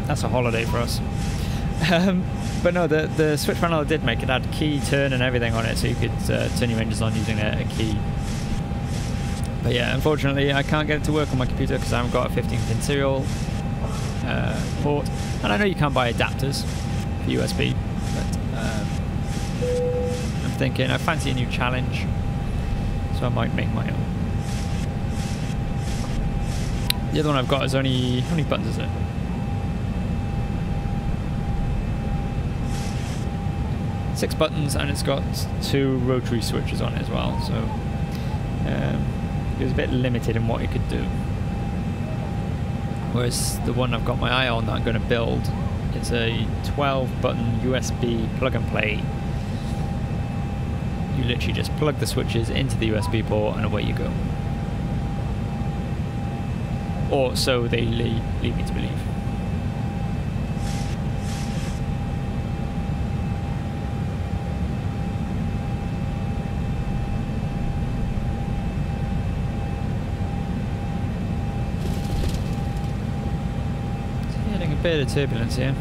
That's a holiday for us. But no, the switch panel I did make, it had key turn and everything on it, so you could turn your engines on using a key. But yeah, unfortunately I can't get it to work on my computer because I haven't got a 15-pin serial port. And I know you can buy adapters for USB, but I'm thinking I fancy a new challenge, so I might make my own. The other one I've got is only, how many buttons is it? Six buttons, and it's got 2 rotary switches on it as well, so it was a bit limited in what it could do. Whereas the one I've got my eye on that I'm going to build, it's a 12 button USB plug and play. You literally just plug the switches into the USB port and away you go. Or so they lead me to believe. Getting a bit of turbulence here.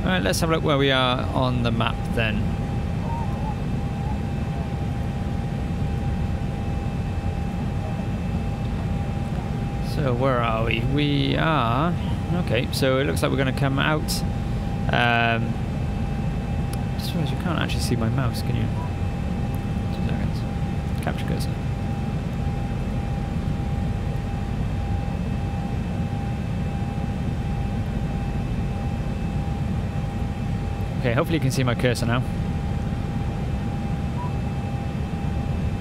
Alright, let's have a look where we are on the map then. So where are we? We are... Okay, so it looks like we're going to come out... just realised you can't actually see my mouse, can you? 2 seconds. Capture cursor. Okay, hopefully you can see my cursor now.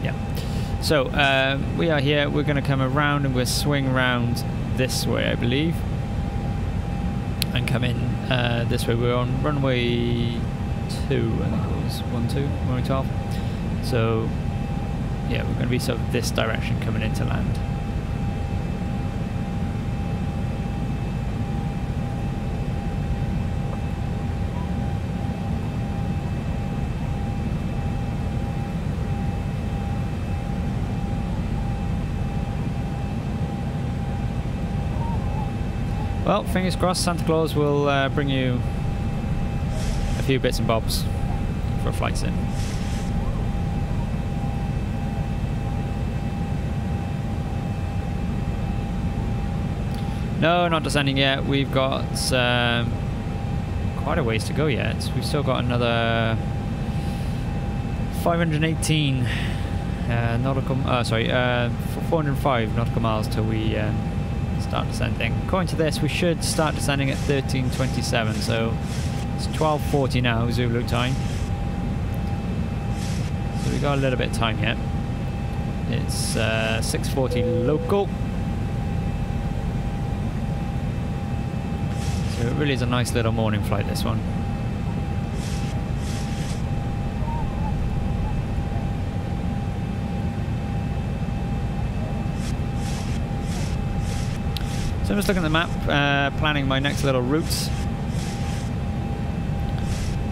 Yeah. So, we are here. We're going to come around and we'll swing around this way, I believe. And come in this way. We're on runway 2, I think it was. 12, runway 12. So, yeah, we're going to be sort of this direction coming into land. Well, fingers crossed Santa Claus will bring you a few bits and bobs for a flight sim. No, not descending yet. We've got quite a ways to go yet. We've still got another 518 nautical, 405 nautical miles till we start descending. According to this, we should start descending at 13:27, so it's 12:40 now, Zulu time. So we've got a little bit of time yet. It's 6:40 local. So it really is a nice little morning flight, this one. So I'm just looking at the map, planning my next little routes.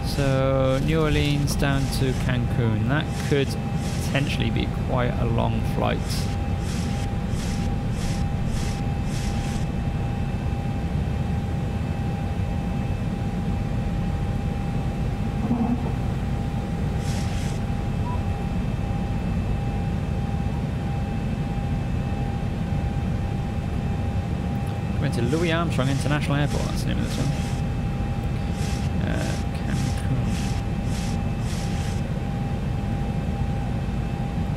So New Orleans down to Cancun. That could potentially be quite a long flight. To Louis Armstrong International Airport, that's the name of this one.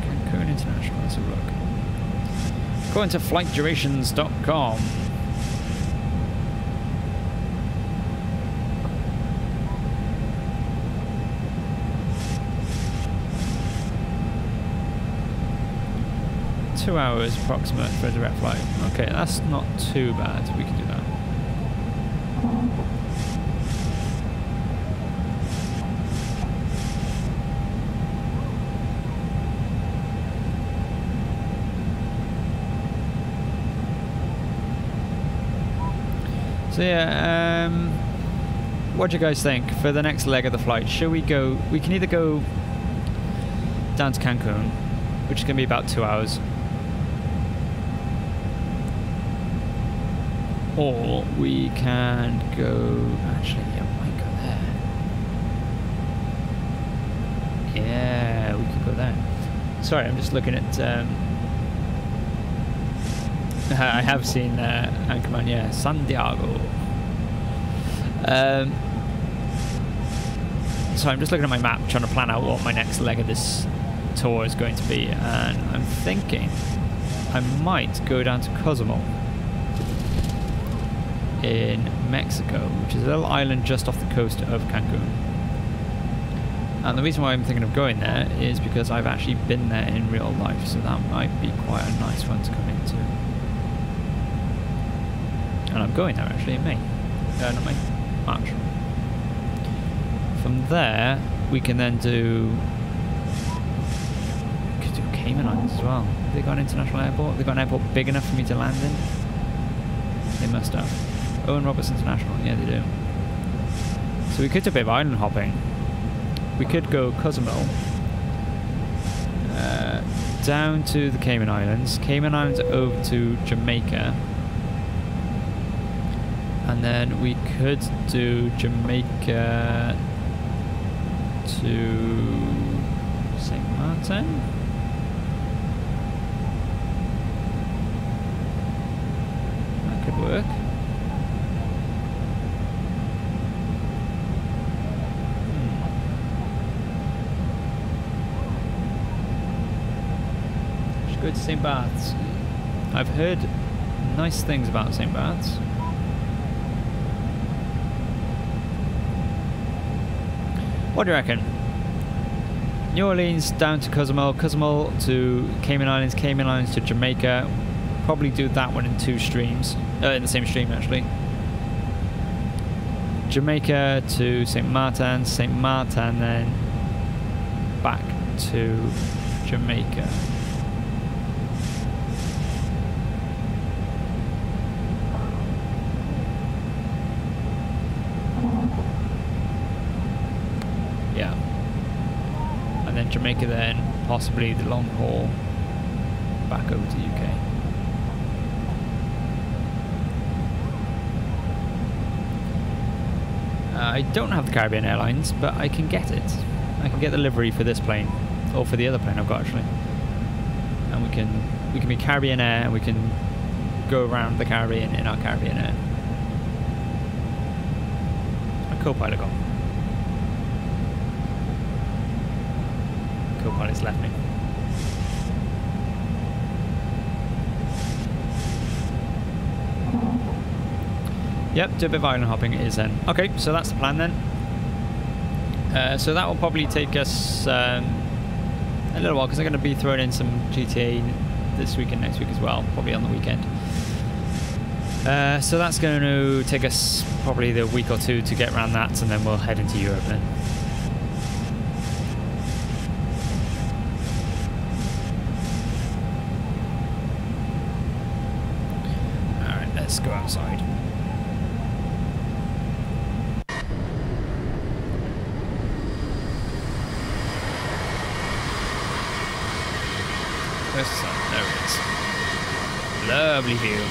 Cancun International, let's have a look. According to flightdurations.com. .2 hours approximate for a direct flight. Okay, that's not too bad. We can do that. So yeah, what do you guys think for the next leg of the flight? Should we go? We can either go down to Cancun, which is going to be about 2 hours. Or we can go... Actually, yeah, we might go there. Sorry, I'm just looking at. I have seen Anchorman, yeah, Santiago. So I'm just looking at my map, trying to plan out what my next leg of this tour is going to be, and I'm thinking I might go down to Cozumel in Mexico, which is a little island just off the coast of Cancun. And the reason why I'm thinking of going there is because I've actually been there in real life, so that might be quite a nice one to come into. And I'm going there actually in May. Not May, March. From there, we can then do... We could do Cayman Islands as well. Have they got an international airport? Have they got an airport big enough for me to land in? They must have. Owen Roberts International, yeah they do. So we could do a bit of island hopping. We could go Cozumel, down to the Cayman Islands over to Jamaica, and then we could do Jamaica to St. Martin. That could work. Go to St. Bart's. I've heard nice things about St. Bart's. What do you reckon? New Orleans down to Cozumel, Cozumel to Cayman Islands, Cayman Islands to Jamaica. Probably do that one in two streams. In the same stream actually. Jamaica to St. Martin then back to Jamaica. Yeah. And then Jamaica then, possibly the long haul back over to the UK. I don't have the Caribbean Airlines, but I can get it. I can get the livery for this plane, or for the other plane I've got actually. And we can be Caribbean Air, and we can go around the Caribbean in our Caribbean Air. My co-pilot gone. Co-pilot's left me. Yep, do a bit of island hopping it is then. Okay, so that's the plan then. So that will probably take us a little while, because I'm going to be throwing in some GTA this week and next week as well, probably on the weekend. So that's going to take us probably the week or two to get around that, and then we'll head into Europe then. Alright, let's go outside. Where's the sun? There it is. Lovely view.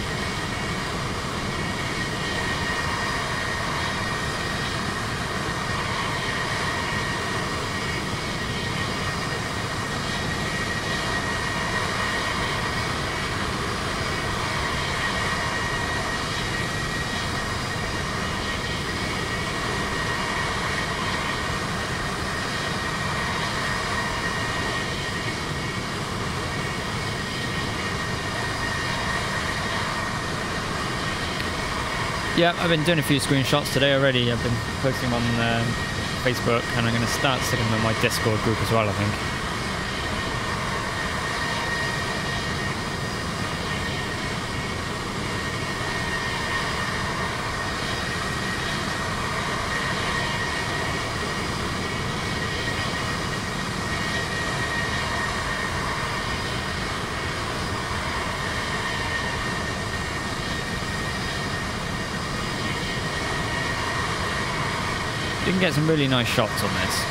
Yeah, I've been doing a few screenshots today already. I've been posting them on Facebook, and I'm going to start sticking them in my Discord group as well, I think. You can get some really nice shots on this.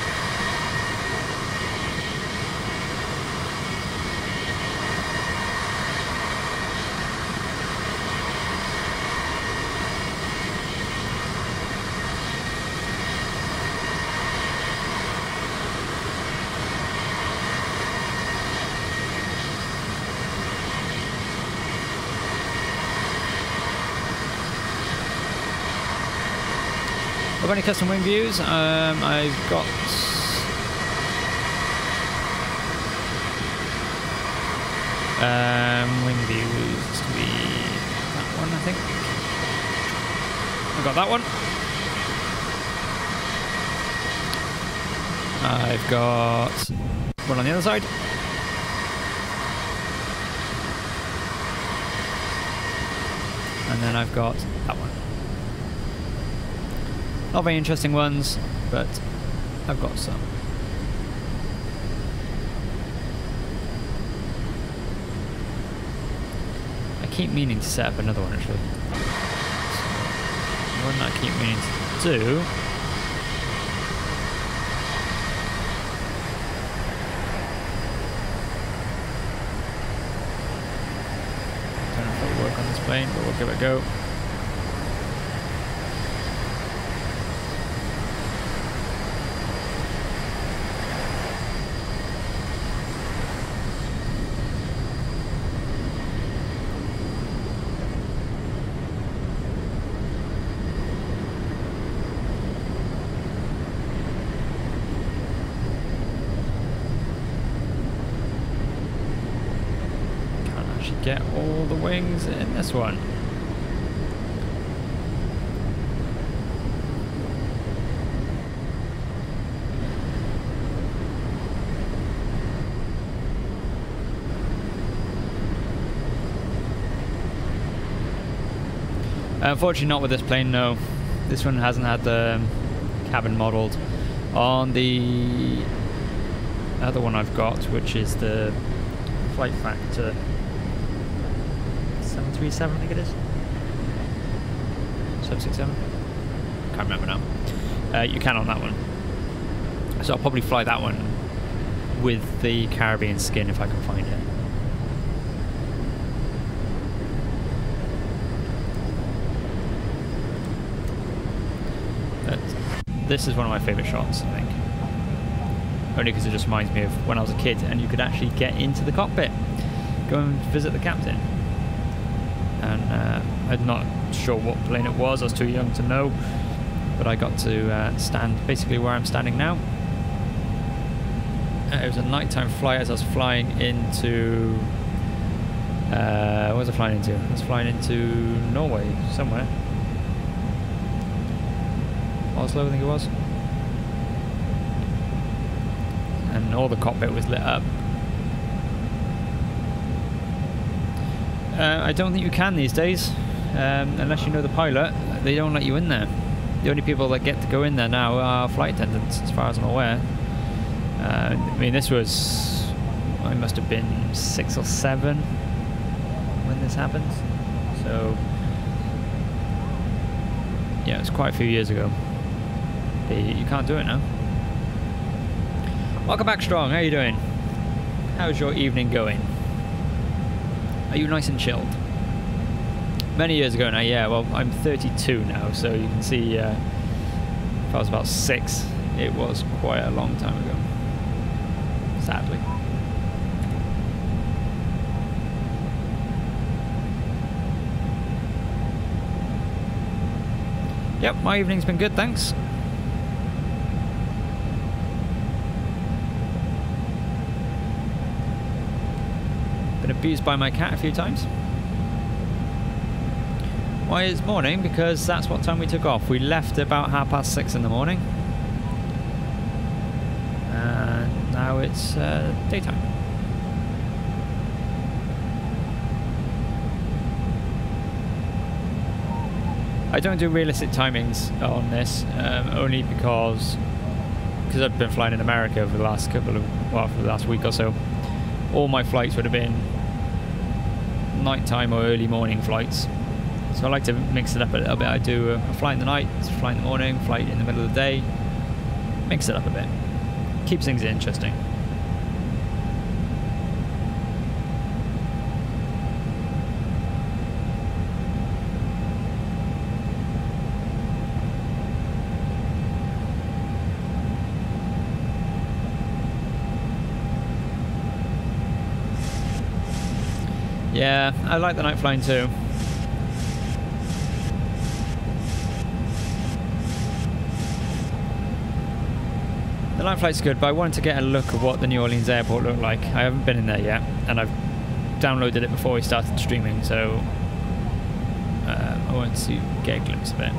I've got any custom wing views? I've got... wing views, it's going to be that one, I think. I've got that one. I've got one on the other side. And then I've got that one. Not very interesting ones, but I've got some. I keep meaning to set up another one actually. So, one that I keep meaning to do. Don't know if it'll work on this plane, but we'll give it a go. Get all the wings in this one. Unfortunately not with this plane, no. This one hasn't had the cabin modelled. On the other one I've got, which is the Flight Factor 737, I think it is. 767? Can't remember now. You can on that one. So I'll probably fly that one with the Caribbean skin if I can find it. But this is one of my favourite shots, I think. Only because it just reminds me of when I was a kid and you could actually get into the cockpit. Go and visit the captain. And I'm not sure what plane it was, I was too young to know, but I got to stand basically where I'm standing now. It was a nighttime flight as I was flying into... what was I flying into? I was flying into Norway, somewhere. Oslo, I think it was. And all the cockpit was lit up. I don't think you can these days, unless you know the pilot. They don't let you in there. The only people that get to go in there now are flight attendants, as far as I'm aware. I mean, this was... I must have been 6 or 7 when this happened. So... yeah, it's quite a few years ago. But you can't do it now. Welcome back, Strong. How are you doing? How's your evening going? Are you nice and chilled? Many years ago now, yeah. Well, I'm 32 now, so you can see if I was about 6, it was quite a long time ago. Sadly. Yep, my evening's been good, thanks. Been abused by my cat a few times. Why it's morning? Because that's what time we took off. We left about 6:30 in the morning. And now it's daytime. I don't do realistic timings on this, only because I've been flying in America for the last for the last week or so. All my flights would have been nighttime or early morning flights. So I like to mix it up a little bit. I do a flight in the night, a flight in the morning, flight in the middle of the day. Mix it up a bit. Keeps things interesting. Yeah, I like the night flying too. The night flight's good, but I wanted to get a look at what the New Orleans airport looked like. I haven't been in there yet, and I've downloaded it before we started streaming, so I wanted to get a glimpse of it.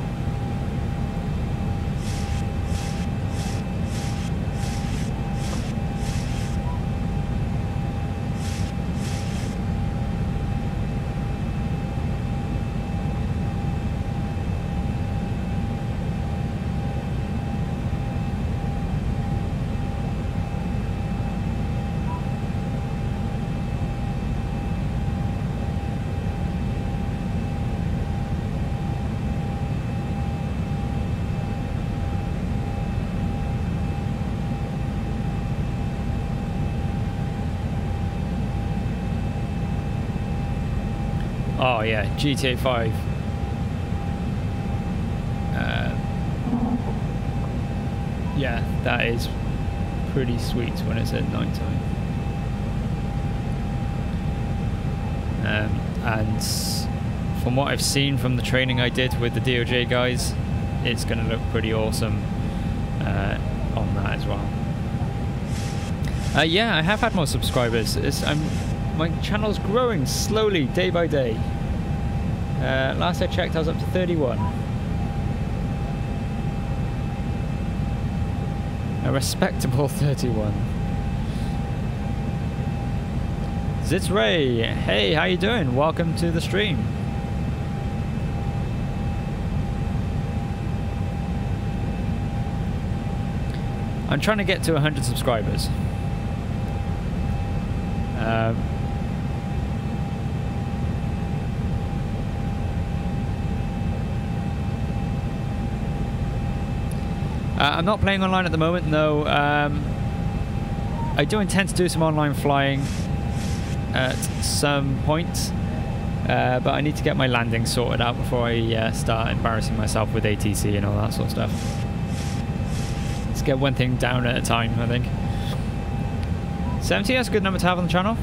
Oh yeah, GTA 5. Yeah, that is pretty sweet when it's at night time. And from what I've seen from the training I did with the DOJ guys, it's going to look pretty awesome on that as well. Yeah, I have had more subscribers. My channel's growing slowly, day by day. Last I checked, I was up to 31. A respectable 31. Zitzray, hey, how you doing? Welcome to the stream. I'm trying to get to 100 subscribers. I'm not playing online at the moment, no. I do intend to do some online flying at some point, but I need to get my landing sorted out before I start embarrassing myself with ATC and all that sort of stuff. Let's get one thing down at a time, I think. 70, that's a good number to have on the channel.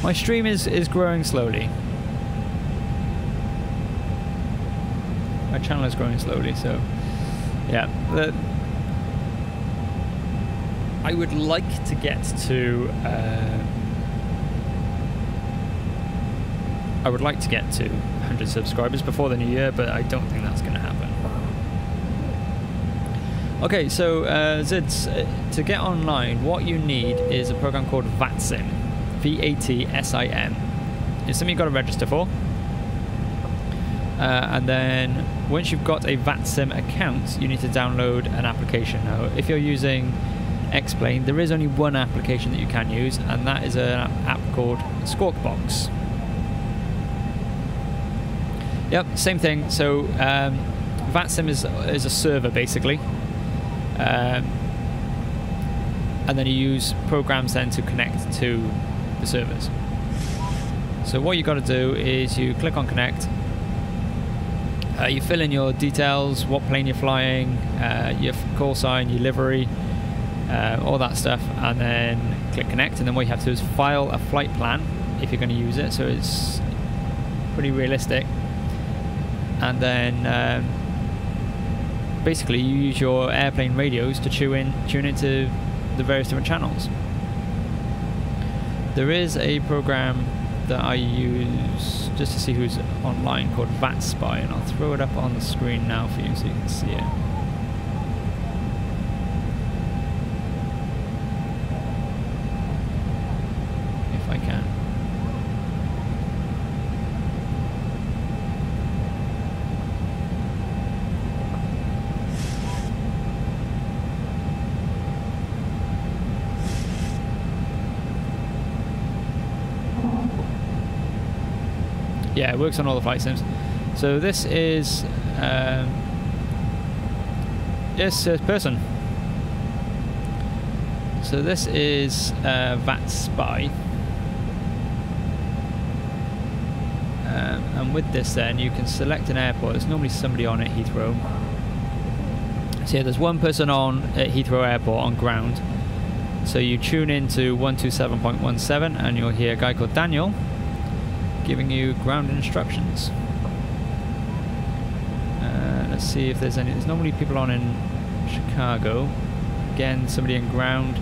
My stream is growing slowly. My channel is growing slowly, so yeah. I would like to get to 100 subscribers before the new year, but I don't think that's going to happen. Okay, so Zids, to get online, what you need is a program called VATSIM, VATSIM. It's something you've got to register for. And then once you've got a VATSIM account, you need to download an application. Now, if you're using X-Plane, there is only one application that you can use, and that is an app called Squawkbox. Yep, same thing. So VATSIM is a server basically, and then you use programs then to connect to the servers. So what you got to do is you click on connect. You fill in your details, what plane you're flying, your call sign, your livery, all that stuff, and then click connect. And then what you have to do is file a flight plan if you're going to use it, so it's pretty realistic. And then basically you use your airplane radios to tune into the various different channels. There is a program that I use just to see who's online called VATSPY, and I'll throw it up on the screen now for you so you can see it. If I can. Yeah, it works on all the flight sims. So this is this person. So this is VATSPY, and with this then you can select an airport. There's normally somebody on at Heathrow. So yeah, there's one person on at Heathrow Airport on ground. So you tune into 127.17 and you'll hear a guy called Daniel giving you ground instructions. Let's see if there's any. There's normally people on in Chicago. Again, somebody in ground.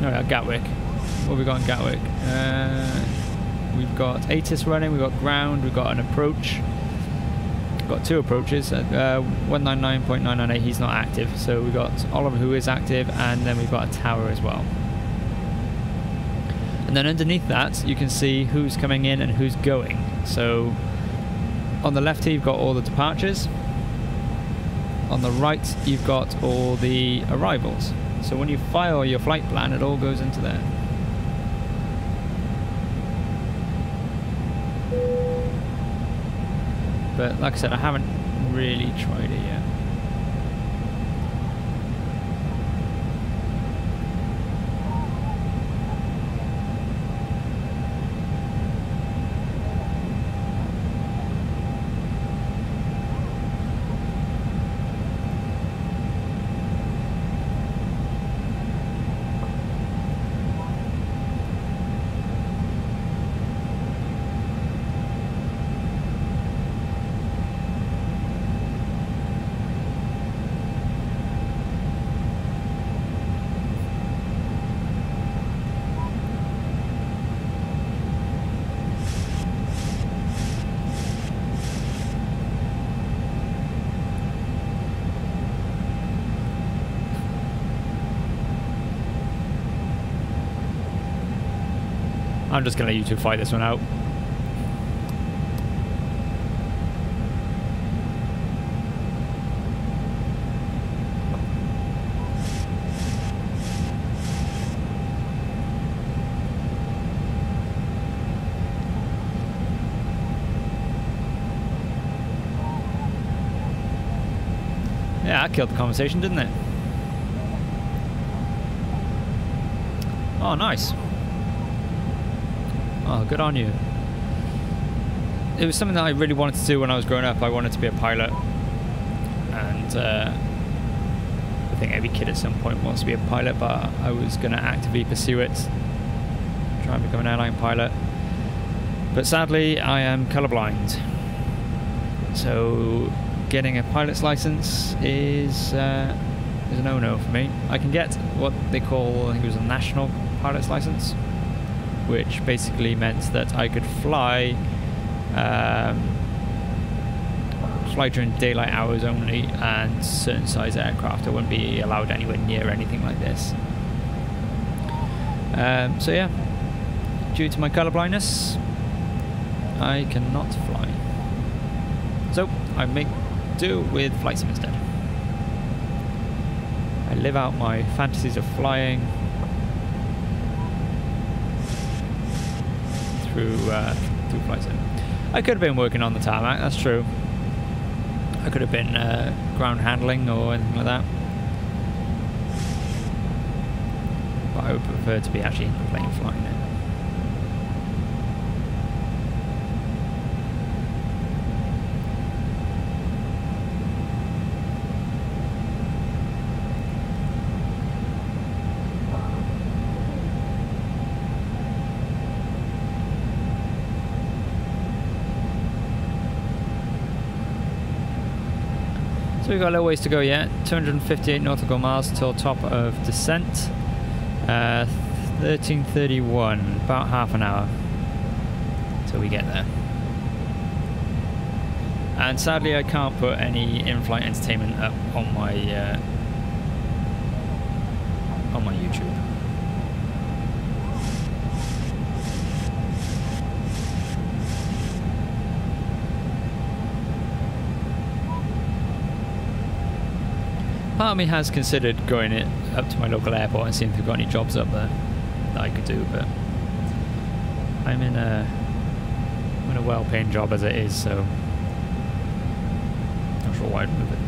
Alright, Gatwick. What have we got in Gatwick? We've got ATIS running, we've got ground, we've got an approach. We've got two approaches. 199.998, he's not active. So we've got Oliver who is active, and then we've got a tower as well. And then underneath that, you can see who's coming in and who's going. So on the left here, you've got all the departures. On the right, you've got all the arrivals. So when you file your flight plan, it all goes into there. But like I said, I haven't really tried it yet. I'm just gonna let you two fight this one out. Yeah, that killed the conversation, didn't it? Oh, nice. Oh, good on you. It was something that I really wanted to do when I was growing up. I wanted to be a pilot. And I think every kid at some point wants to be a pilot, but I was going to actively pursue it. Try and become an airline pilot. But sadly, I am colorblind. So getting a pilot's license is a no-no for me. I can get what they call, I think it was a national pilot's license, which basically meant that I could fly during daylight hours only, and certain size aircraft. I wouldn't be allowed anywhere near anything like this. So yeah, due to my color blindness, I cannot fly. So I make do with flight sim instead. I live out my fantasies of flying through flight sim. I could have been working on the tarmac, that's true. I could have been ground handling or anything like that. But I would prefer to be actually in the plane flying it. So we've got a little ways to go yet. 258 nautical miles till top of descent. 13:31, about half an hour till we get there. And sadly, I can't put any in-flight entertainment up on my YouTube. Part of me has considered going up to my local airport and seeing if they've got any jobs up there that I could do, but I'm in a well-paying job as it is, so not sure why I'd move it.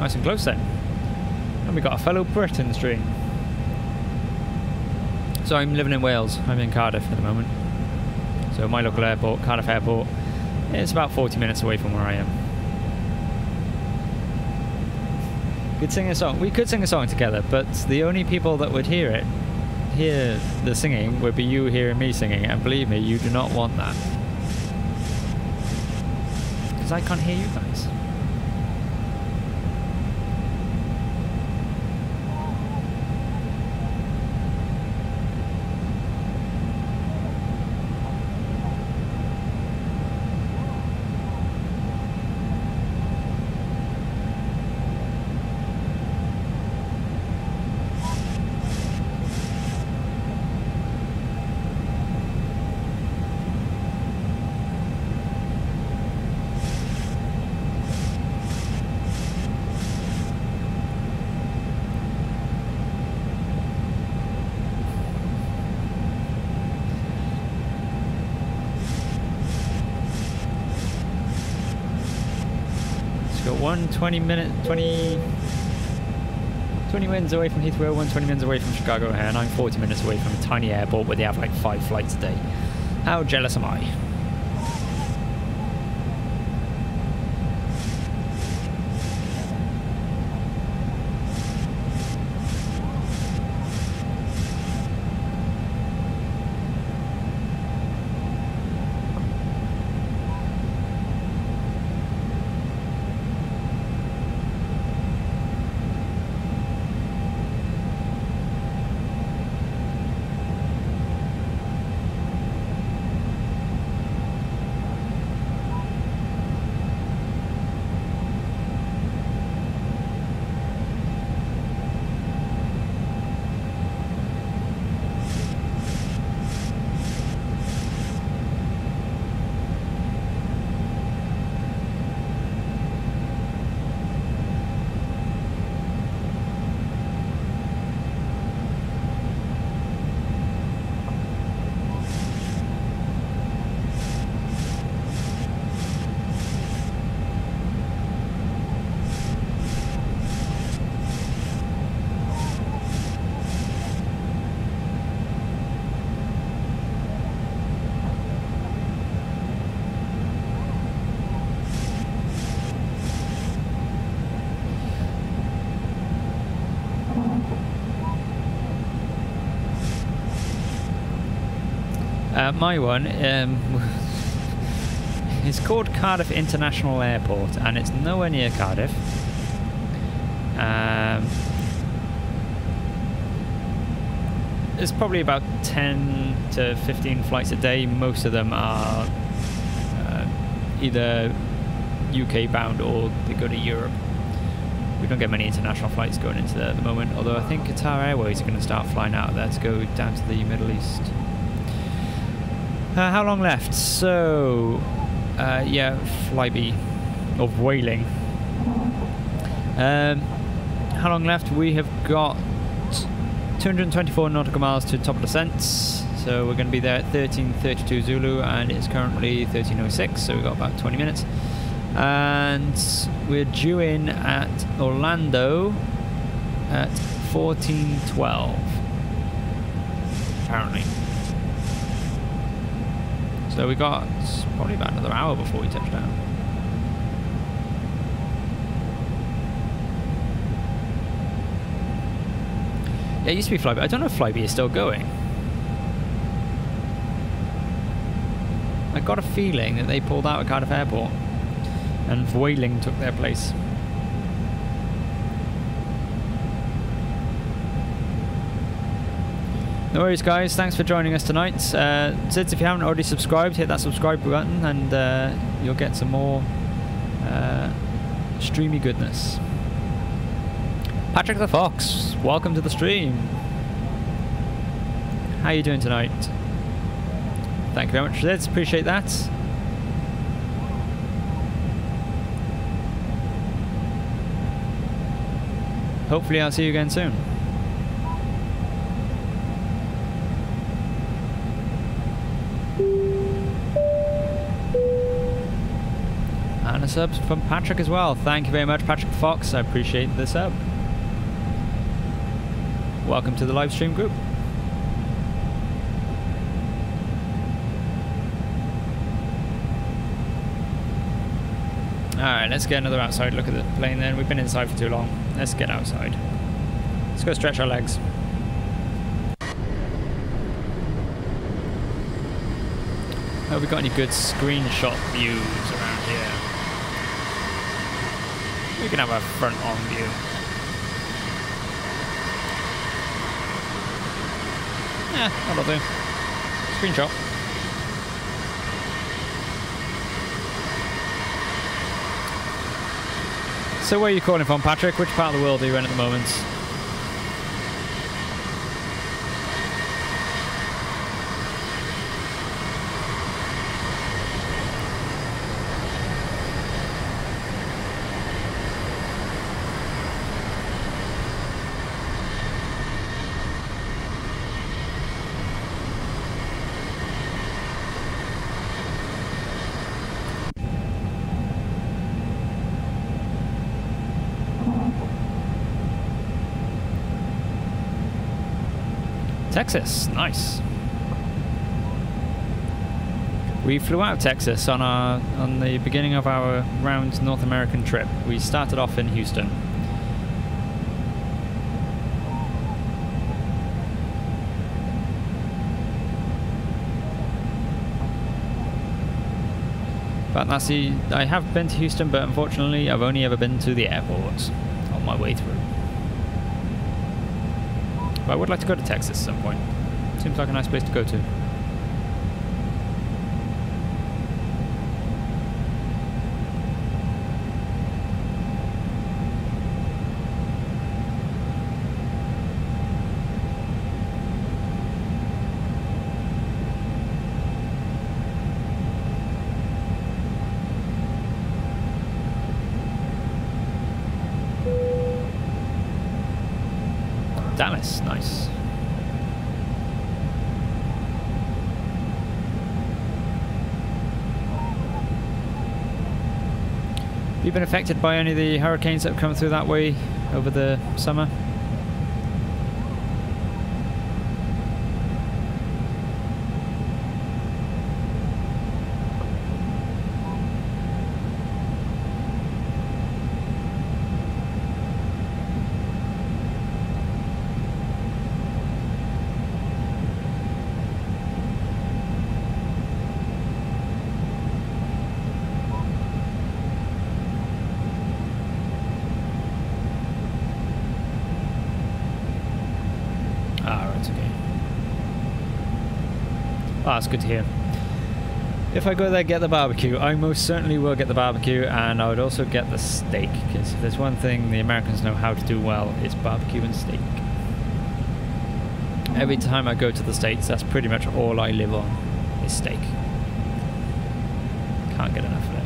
Nice and close then. And we got a fellow Brit in the stream. So I'm living in Wales. I'm in Cardiff at the moment. So my local airport, Cardiff Airport, is about 40 minutes away from where I am. Could sing a song. We could sing a song together, but the only people that would hear the singing, would be you hearing me singing, and believe me, you do not want that. Because I can't hear you guys. Got 20 minutes away from Heathrow, 120 minutes away from Chicago O'Hare, and I'm 40 minutes away from a tiny airport where they have like 5 flights a day. How jealous am I? My one is called Cardiff International Airport, and it's nowhere near Cardiff. There's probably about 10 to 15 flights a day. Most of them are either UK bound or they go to Europe. We don't get many international flights going into there at the moment, although I think Qatar Airways are going to start flying out of there to go down to the Middle East. How long left? So, yeah, Flybe of Whaling. How long left? We have got 224 nautical miles to top of descent. So we're going to be there at 13:32 Zulu, and it's currently 13:06. So we've got about 20 minutes, and we're due in at Orlando at 14:12. Apparently. So we got probably about another hour before we touch down. Yeah, it used to be Flybe. I don't know if Flybe is still going. I got a feeling that they pulled out at Cardiff Airport and Whaling took their place. No worries, guys. Thanks for joining us tonight. Zids, if you haven't already subscribed, hit that subscribe button and you'll get some more streamy goodness. Patrick the Fox, welcome to the stream. How are you doing tonight? Thank you very much, Zids. Appreciate that. Hopefully I'll see you again soon. And a sub from Patrick as well. Thank you very much, Patrick Fox. I appreciate the sub. Welcome to the live stream group. Alright, let's get another outside look at the plane then. We've been inside for too long. Let's get outside. Let's go stretch our legs. Have we got any good screenshot views around here? We can have a front on view. Yeah, that'll do. Screenshot. So where are you calling from, Patrick? Which part of the world are you in at the moment? Texas, nice. We flew out of Texas on the beginning of our round North American trip. We started off in Houston. But that's I have been to Houston, but unfortunately I've only ever been to the airport on my way through. But I would like to go to Texas at some point. Seems like a nice place to go to. Dallas, nice. Have you been affected by any of the hurricanes that have come through that way over the summer? Oh, that's good to hear. If I go there, get the barbecue. I most certainly will get the barbecue, and I would also get the steak, because if there's one thing the Americans know how to do well, it's barbecue and steak. Every time I go to the States, that's pretty much all I live on, is steak. Can't get enough of it.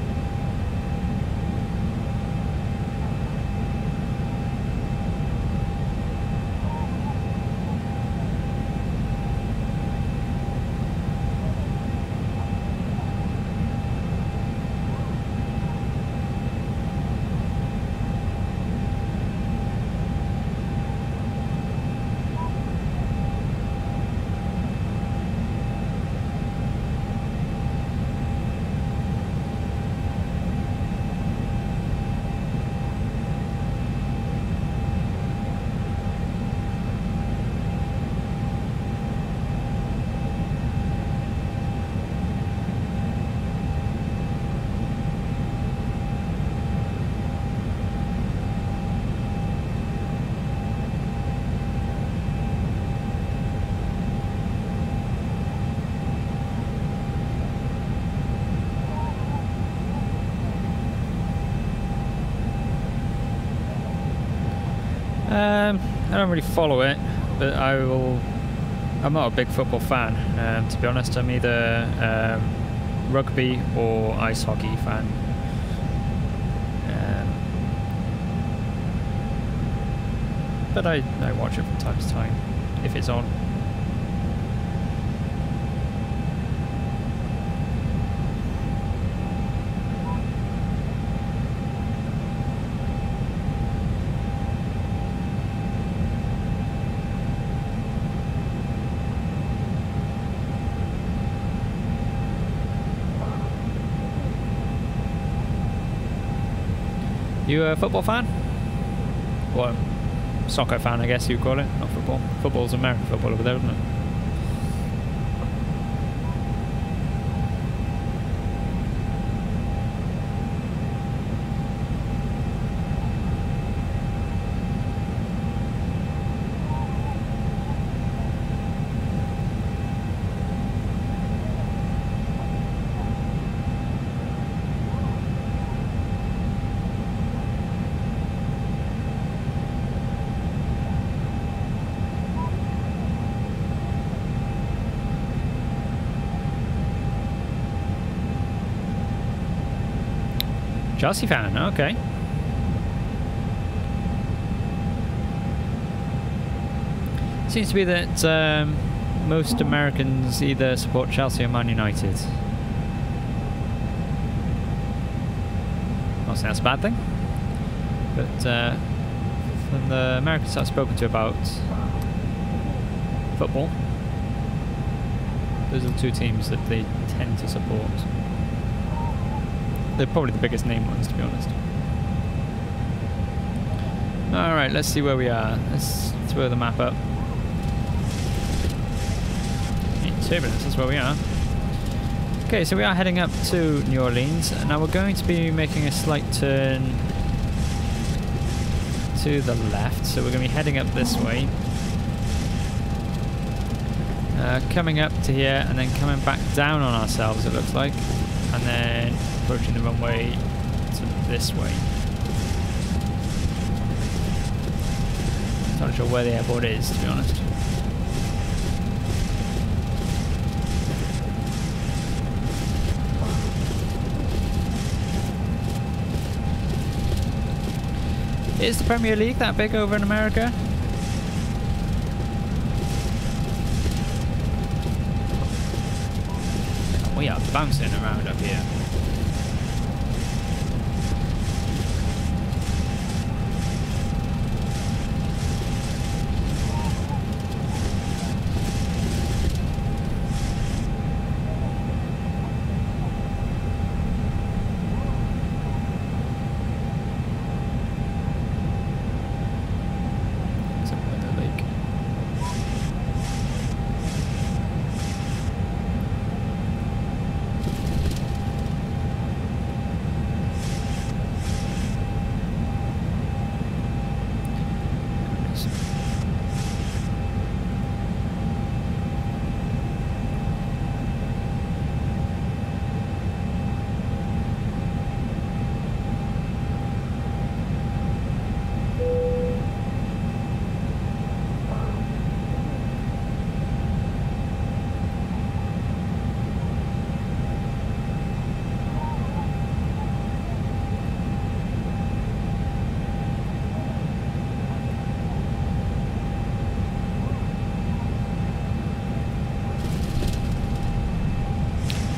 I don't really follow it, but I'm not a big football fan, to be honest. I'm either rugby or ice hockey fan. But I watch it from time to time, if it's on. You a football fan? Well, soccer fan, I guess you'd call it, not football. Football's American football over there, isn't it? Chelsea fan, okay. Seems to be that most Americans either support Chelsea or Man United. Not saying that's a bad thing, but from the Americans I've spoken to about football, those are the two teams that they tend to support. They're probably the biggest name ones, to be honest. Alright, let's see where we are. Let's throw the map up. Turbulence, that's where we are. Okay, so we are heading up to New Orleans. Now we're going to be making a slight turn to the left. So we're going to be heading up this way. Coming up to here and then coming back down on ourselves, it looks like. And then approaching the runway to this way. Not sure where the airport is, to be honest. Is the Premier League that big over in America? We are bouncing around up here.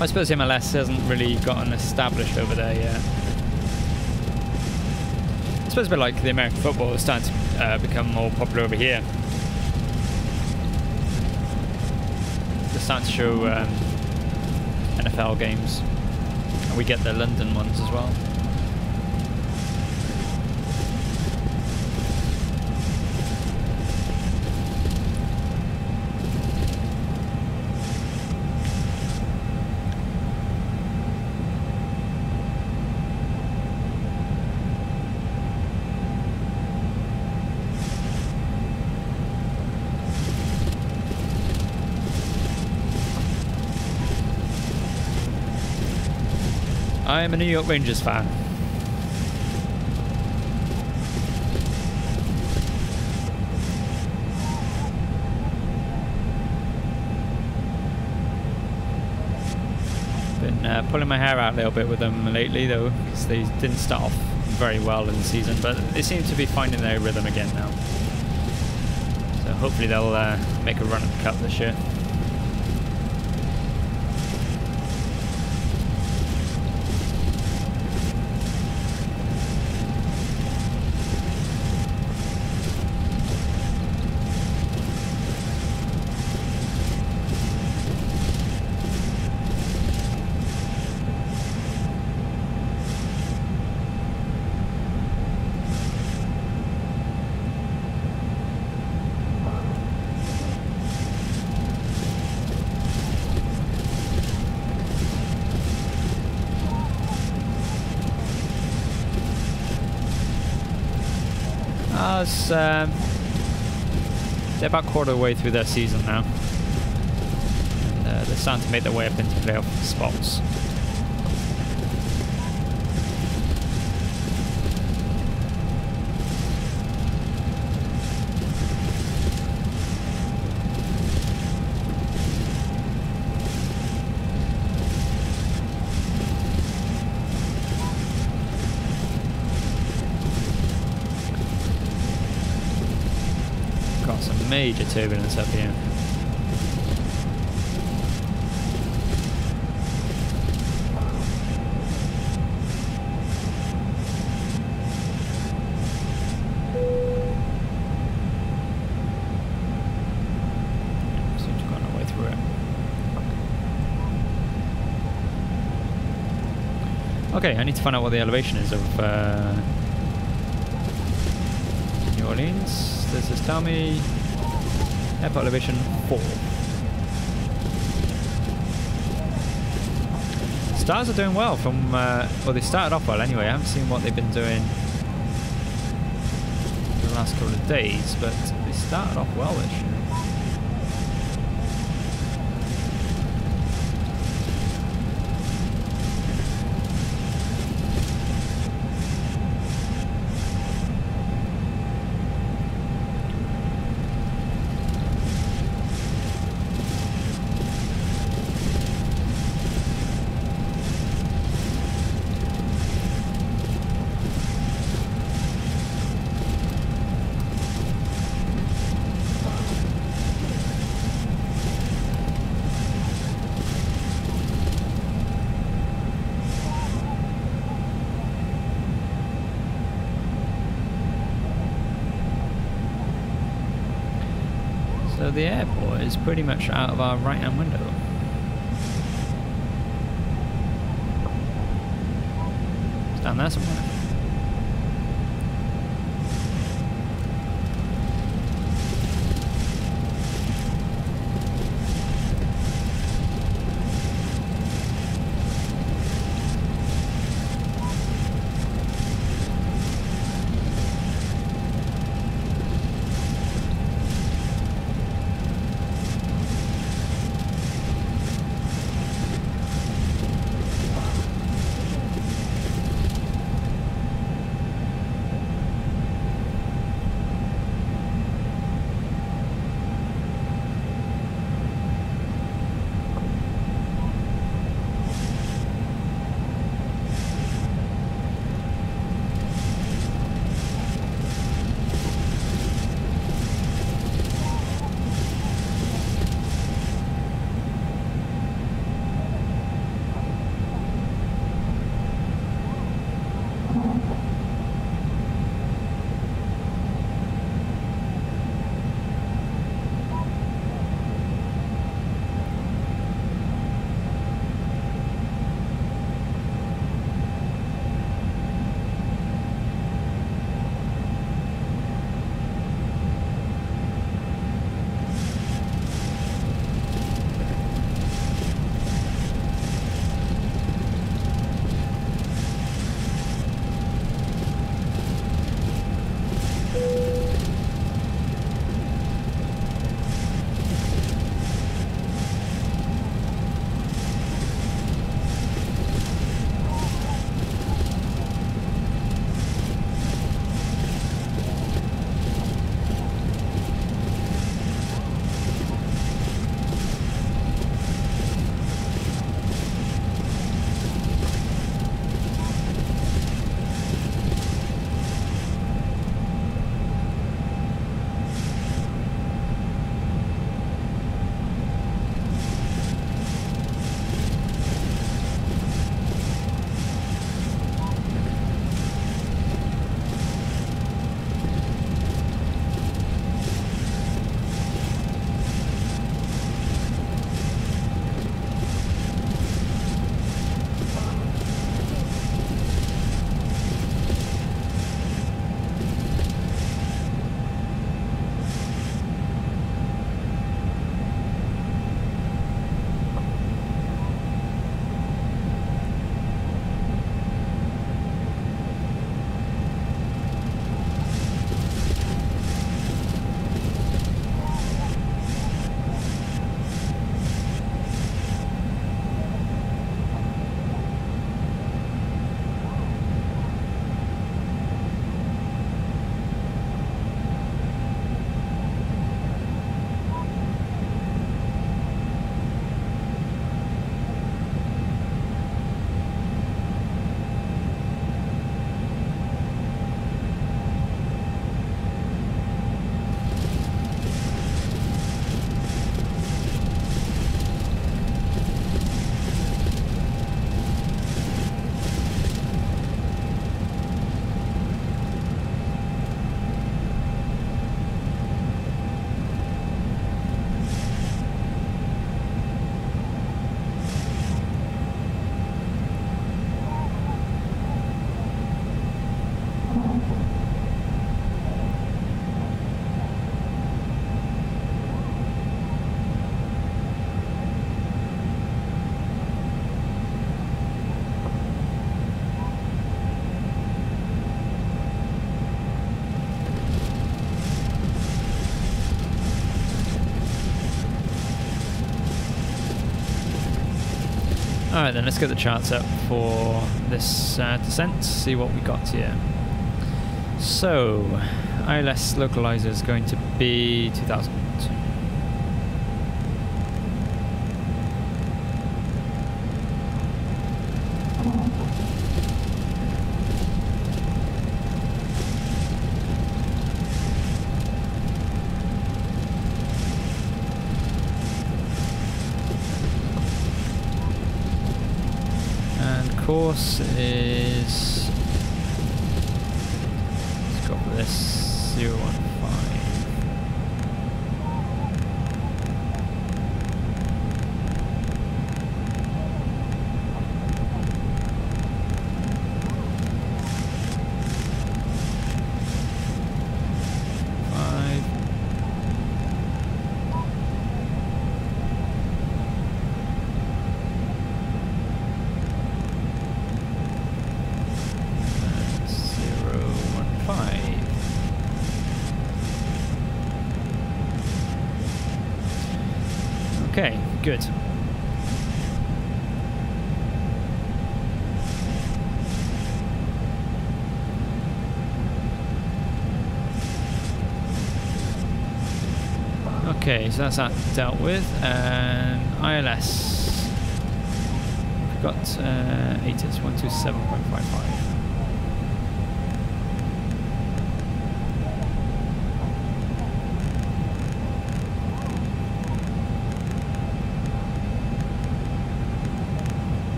I suppose MLS hasn't really gotten established over there yet. I suppose a bit like the American football is starting to become more popular over here. They're starting to show NFL games, and we get the London ones as well. I am a New York Rangers fan. Been pulling my hair out a little bit with them lately though, because they didn't start off very well in the season, but they seem to be finding their rhythm again now. So hopefully they'll make a run at the cup this year. Stars, they're about quarter of the way through their season now. And they're starting to make their way up into playoff spots. Got some major turbulence up here. Seems to have gone our way through it. Okay, I need to find out what the elevation is of New Orleans. Does this tell me? Airport elevation 4. Stars are doing well from, well, they started off well anyway. I haven't seen what they've been doing the last couple of days, but they started off well this year. So the airport is pretty much out of our right-hand window. It's down there somewhere. Alright then, let's get the charts up for this descent, see what we got here. So, ILS localizer is going to be 2000. Course is, let's go for this 015. Okay, good. Okay, so that's that dealt with. And ILS. We've got ATIS 127.55.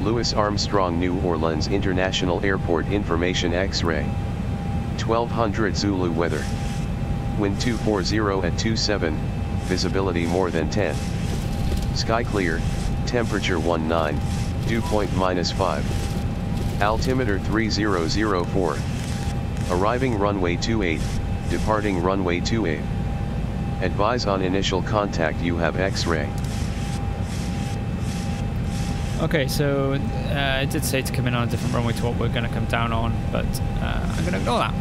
Louis Armstrong New Orleans International Airport Information X-ray. 1200 Zulu weather. Wind 240 at 27, visibility more than 10. Sky clear, temperature 19, dew point -5. Altimeter 3004. Arriving runway 28, departing runway 28. Advise on initial contact, you have X-ray. Okay, so it did say to come in on a different runway to what we're going to come down on, but I'm going to ignore that,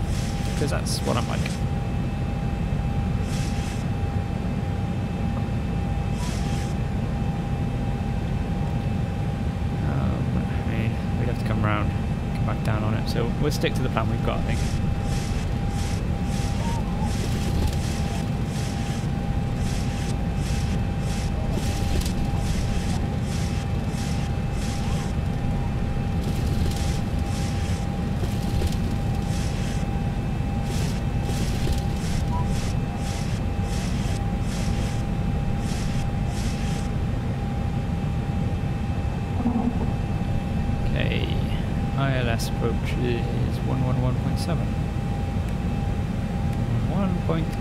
because that's what I'm like. I mean, we'd have to come round, come back down on it, so we'll stick to the plan we've got, I think. ILS approach is 111.7. 1.7.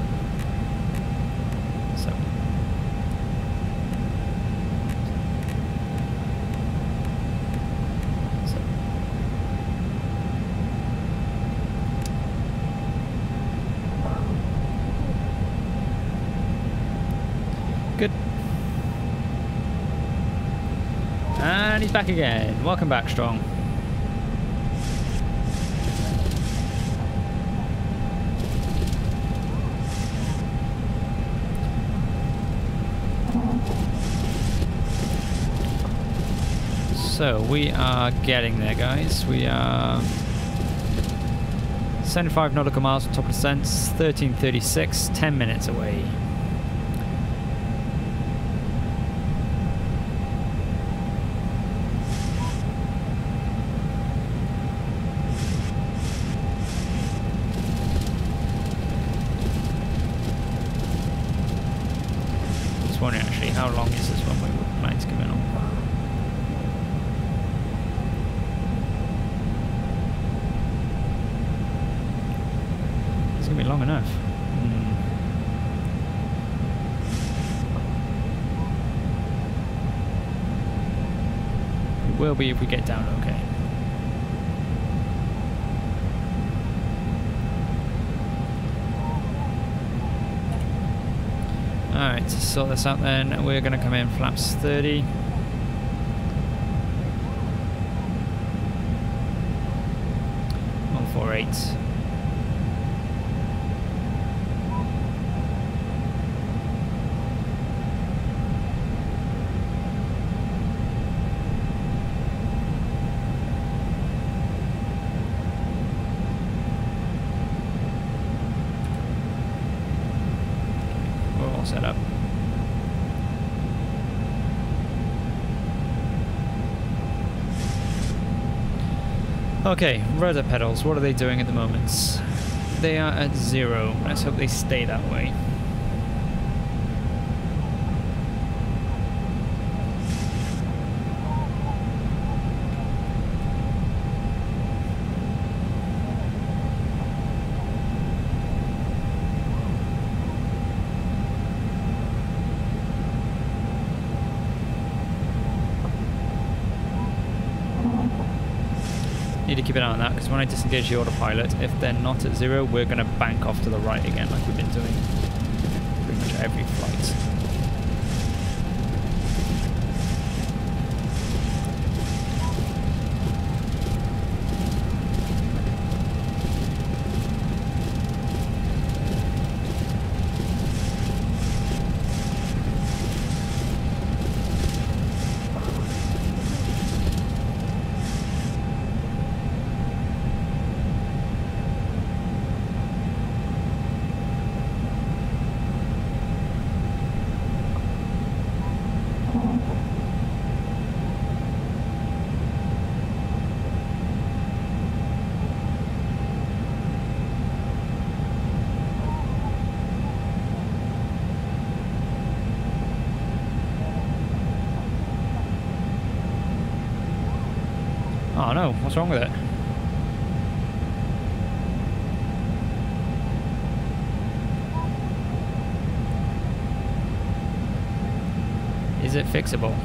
Good. And he's back again. Welcome back, Strong. So we are getting there, guys. We are 75 nautical miles on top of descent, 1336, 10 minutes away. Just wondering actually, how long is this one we were planning to come in on? It's going to be long enough. It will be if we get down okay. Alright, to sort this out then, we're going to come in flaps 30. One 148. all set up. Okay, rudder pedals, what are they doing at the moment? They are at 0. Let's hope they stay that way. Need to keep an eye on that, because when I disengage the autopilot, if they're not at 0, we're going to bank off to the right again, like we've been doing pretty much every flight. Oh no, what's wrong with it? Is it fixable?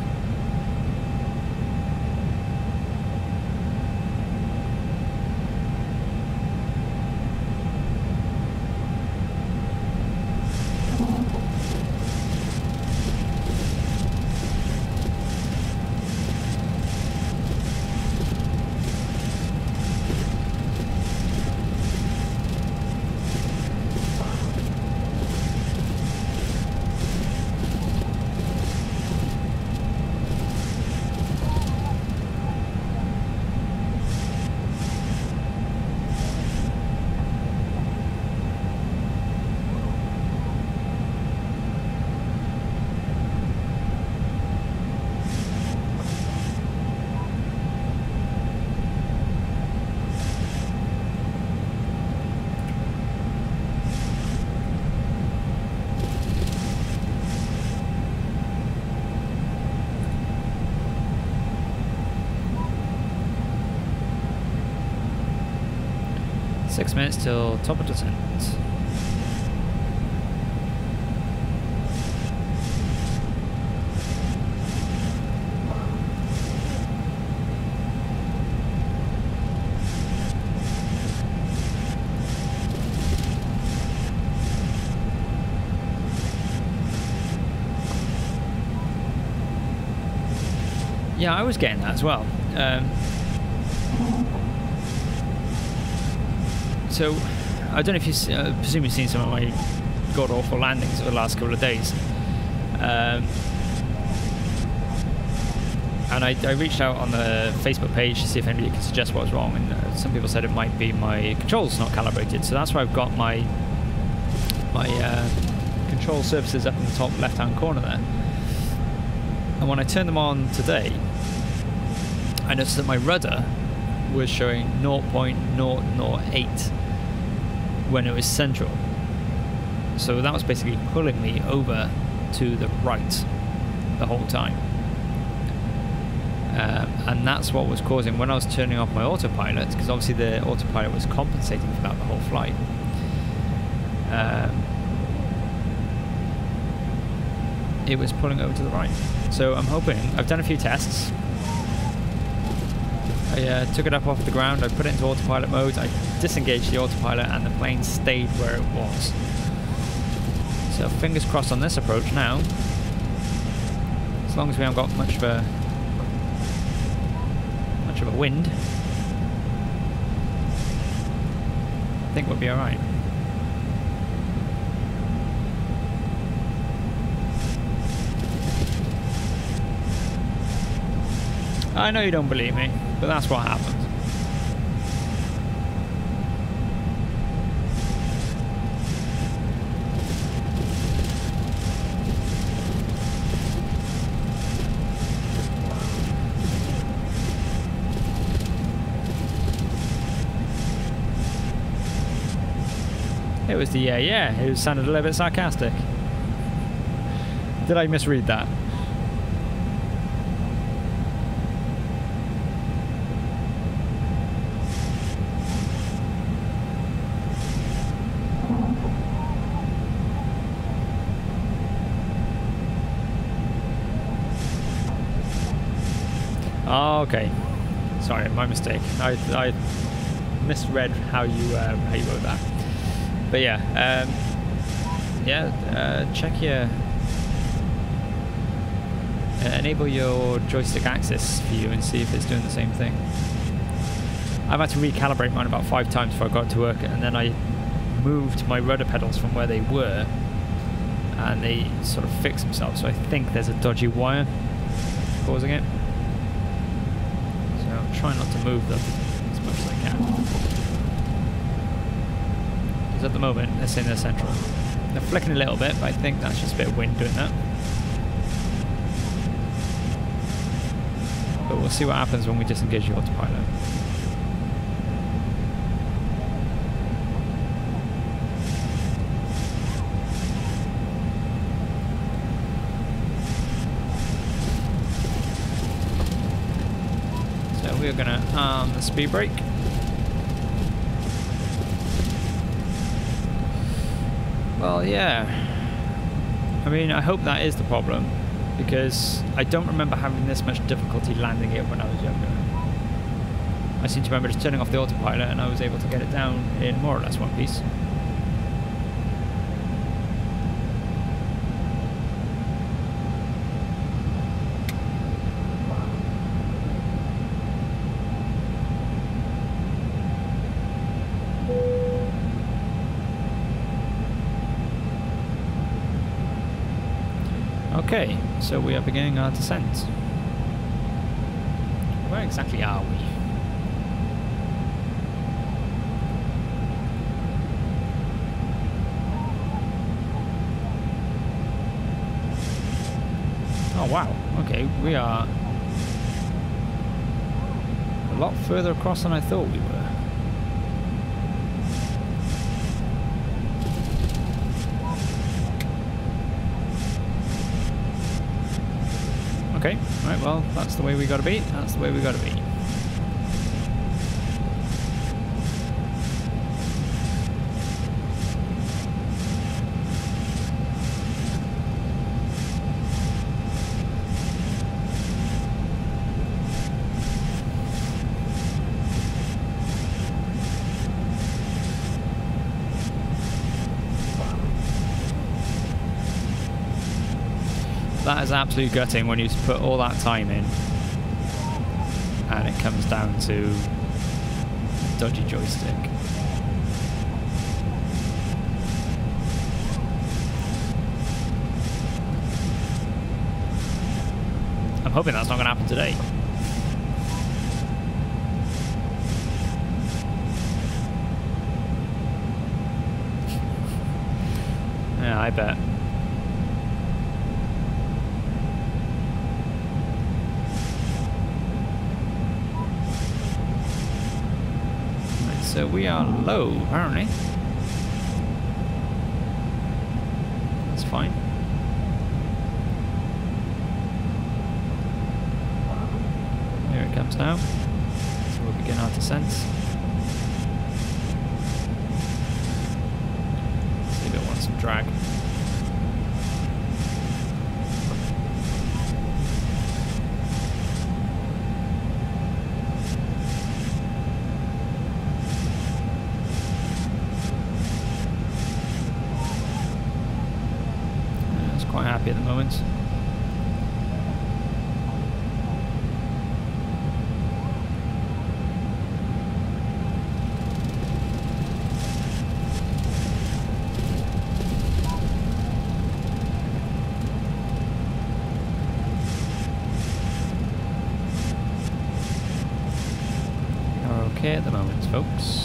Six minutes till top of descent. Yeah, I was getting that as well. So, I don't know if I presume you've seen some of my god-awful landings over the last couple of days. And I reached out on the Facebook page to see if anybody could suggest what was wrong, and some people said it might be my controls not calibrated. So that's why I've got my control surfaces up in the top left-hand corner there. And when I turned them on today, I noticed that my rudder was showing 0.008 when it was central. So that was basically pulling me over to the right the whole time. And that's what was causing, when I was turning off my autopilot, because obviously the autopilot was compensating for that the whole flight. It was pulling over to the right. So I'm hoping, I've done a few tests. I took it up off the ground, I put it into autopilot mode, I disengaged the autopilot, and the plane stayed where it was. So fingers crossed on this approach now. As long as we haven't got much of a wind, I think we'll be alright. I know you don't believe me, but that's what happened. was the yeah. It sounded a little bit sarcastic. Did I misread that? Oh, okay. Sorry, my mistake. I misread how you wrote that. But yeah, check your enable your joystick axis view and see if it's doing the same thing. I've had to recalibrate mine about 5 times before I got it to work, and then I moved my rudder pedals from where they were, and they sort of fixed themselves. So I think there's a dodgy wire causing it. Try not to move them as much as I can. Because at the moment, they're saying they're central. They're flicking a little bit, but I think that's just a bit of wind doing that. But we'll see what happens when we disengage the autopilot. We're going to arm the speed brake. Well, yeah. I mean, I hope that is the problem, because I don't remember having this much difficulty landing it when I was younger. I seem to remember just turning off the autopilot and I was able to get it down in more or less one piece. Okay, so we are beginning our descent. Where exactly are we? Oh wow, okay, we are a lot further across than I thought we were. Okay, right, well, that's the way we gotta be. That's the way we gotta be. That is absolutely gutting when you put all that time in and it comes down to dodgy joystick. I'm hoping that's not going to happen today. Yeah, I bet. So we are low, apparently. That's fine. Here it comes now. So we'll begin our descent. See if it wants some drag. Quite happy at the moment. Okay at the moment, folks.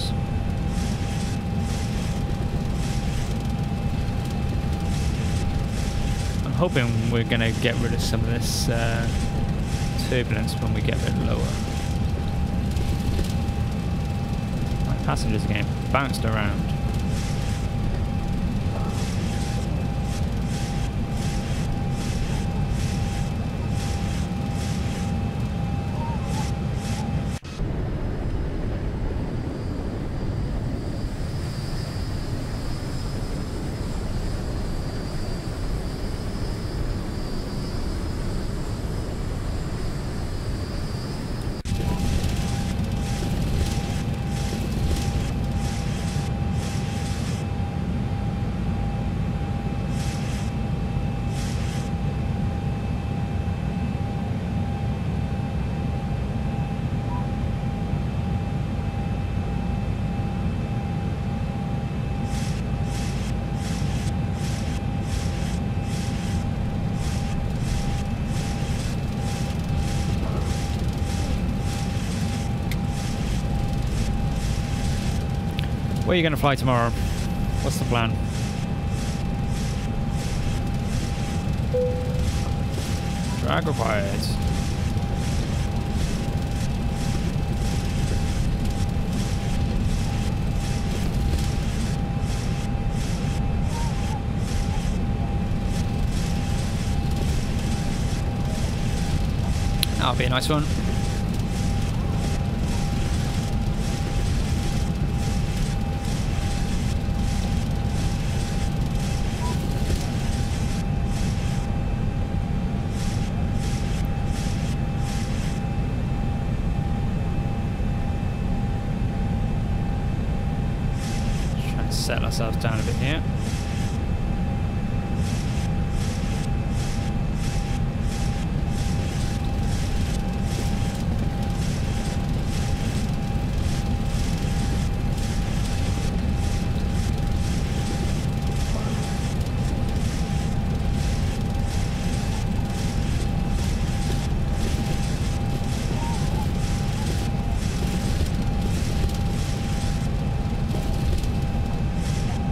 Hoping we're going to get rid of some of this turbulence when we get a bit lower. My passengers are getting bounced around. Where are you going to fly tomorrow? What's the plan? Drag required. That'll be a nice one. Settle ourselves down a bit here.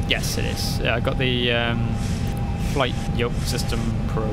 Yes, it is. Yeah, I got the Flight Yoke System Pro.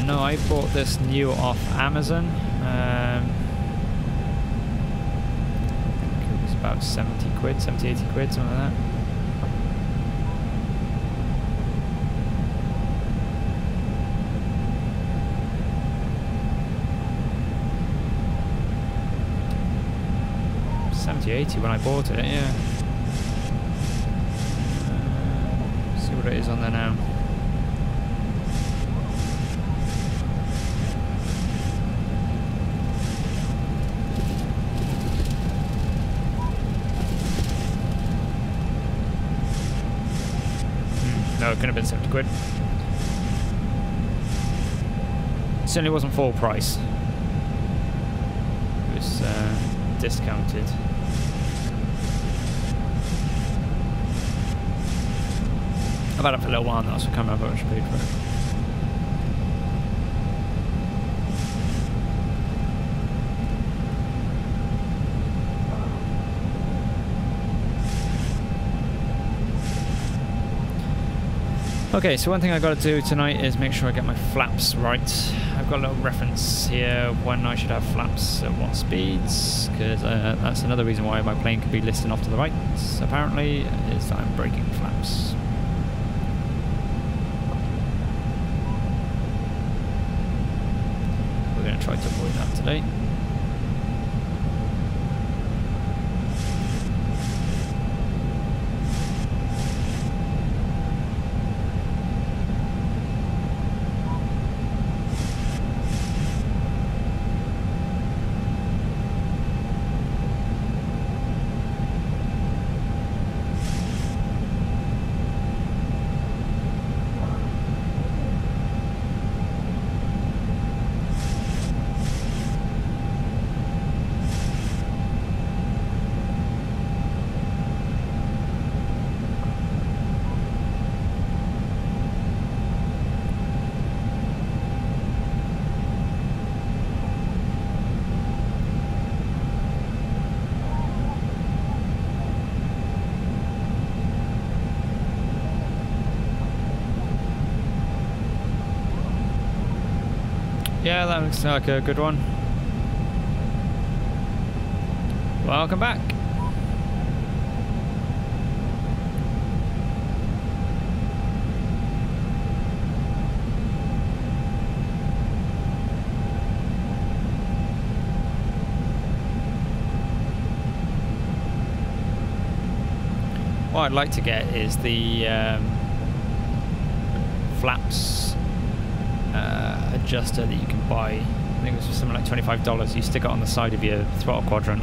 No, I bought this new off Amazon. I think it was about 70 quid, 70, 80 quid, something like that. $70, $80 when I bought it, yeah. See what it is on there now. No, it could have been 70 quid. Certainly wasn't full price. It was discounted. I've had it for a little while now, so I can't remember how much I paid for it. Okay, so one thing I've got to do tonight is make sure I get my flaps right. I've got a little reference here when I should have flaps at what speeds, because that's another reason why my plane could be listing off to the right, apparently, is that I'm braking flaps. We're going to try to avoid that today. Yeah, that looks like a good one. Welcome back. What I'd like to get is the flaps adjuster that you can buy I think it was something like $25. You stick it on the side of your throttle quadrant.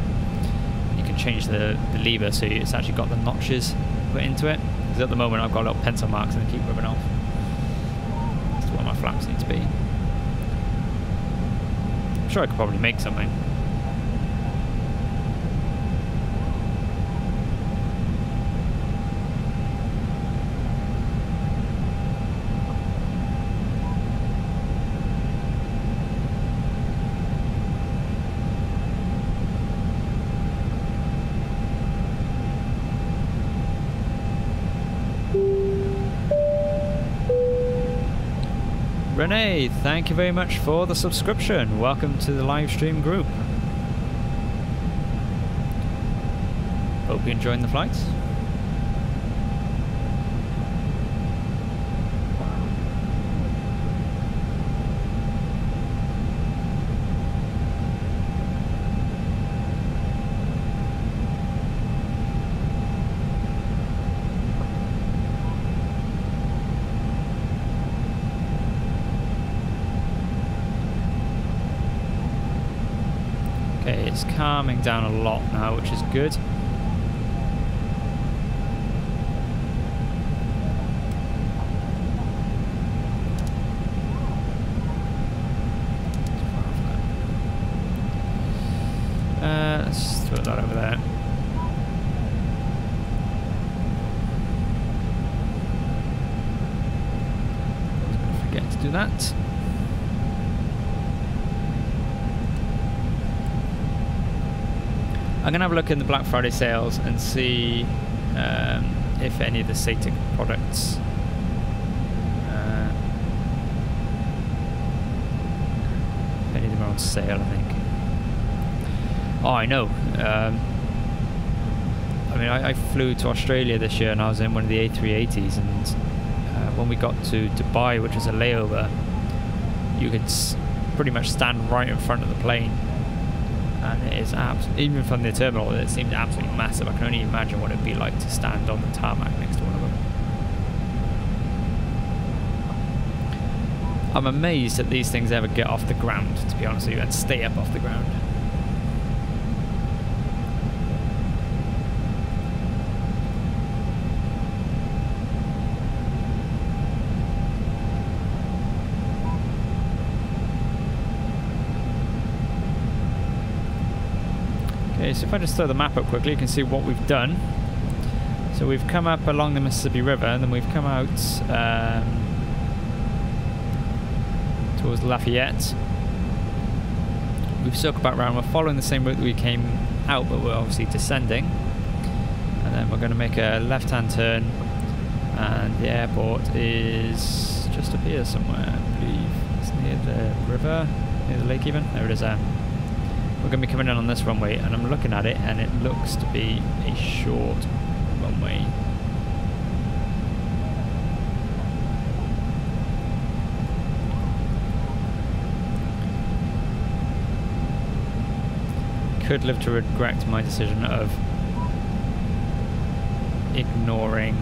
You can change the lever so it's actually got the notches put into it. Because at the moment I've got little pencil marks and they keep rubbing off. That's where my flaps need to be. I'm sure I could probably make something. Renee, thank you very much for the subscription. Welcome to the live stream group. Hope you're enjoying the flights. It's calming down a lot now, which is good. Let's throw that over there. I was going to forget to do that. I'm going to have a look in the Black Friday sales and see if any of the SATIC products if any of them are on sale, I think. Oh, I know. I mean, I flew to Australia this year and I was in one of the A380s, and when we got to Dubai, which was a layover, you could pretty much stand right in front of the plane. And it is even from the terminal, it seemed absolutely massive. I can only imagine what it'd be like to stand on the tarmac next to one of them. I'm amazed that these things ever get off the ground, to be honest with you, and stay up off the ground. Okay, so if I just throw the map up quickly, you can see what we've done. So we've come up along the Mississippi River, and then we've come out towards Lafayette. We've circled back around. We're following the same route that we came out, but we're obviously descending. And then we're going to make a left-hand turn, and the airport is just up here somewhere, I believe. It's near the river, near the lake even. There it is there. We're going to be coming in on this runway, and I'm looking at it, and it looks to be a short runway. Could live to regret my decision of ignoring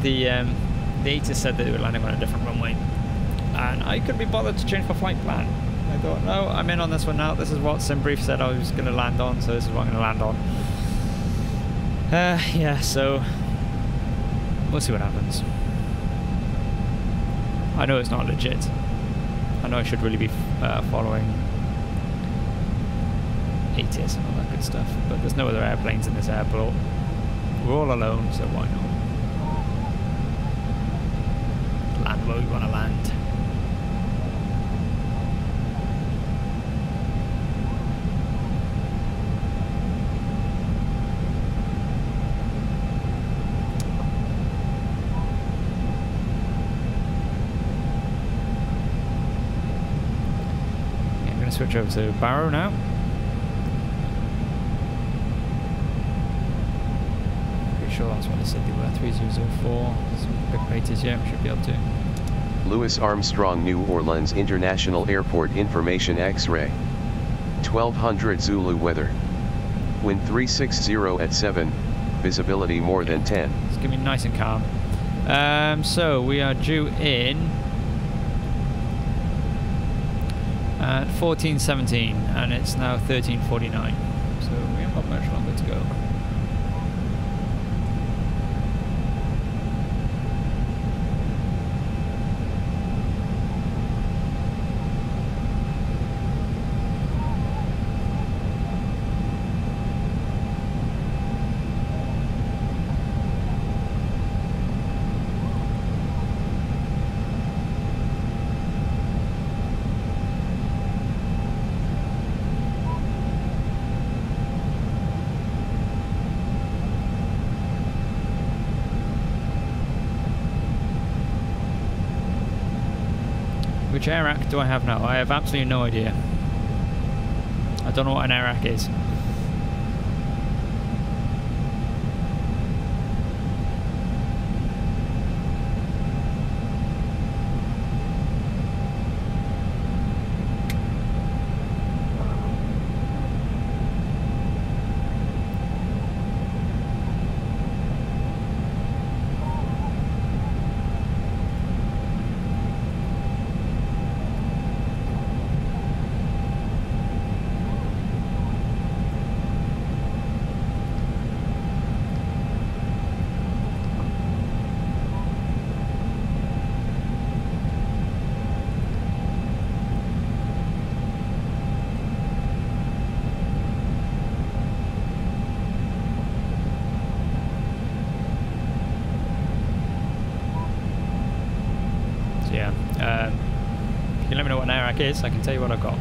the ATIS said that they were landing on a different runway. And I couldn't be bothered to change my flight plan. I thought, no, I'm in on this one now. This is what SimBrief said I was going to land on, so this is what I'm going to land on. Yeah, so we'll see what happens. I know it's not legit. I know I should really be following ATIS and all that good stuff, but there's no other airplanes in this airport. We're all alone, so why not? Land where we want to land. Switch over to Barrow now. Pretty sure that's what I said they were, 3004. Some big raters, yeah, we should be able to. Louis Armstrong, New Orleans International Airport Information X-ray. 1200 Zulu weather. Wind 360 at 7, visibility more than 10. It's going to be nice and calm. So we are due in at 14:17, and it's now 13:49. So we haven't got much longer to go. Which air rack do I have now? I have absolutely no idea. I don't know what an air rack is. If you let me know what an air rack is, I can tell you what I've got.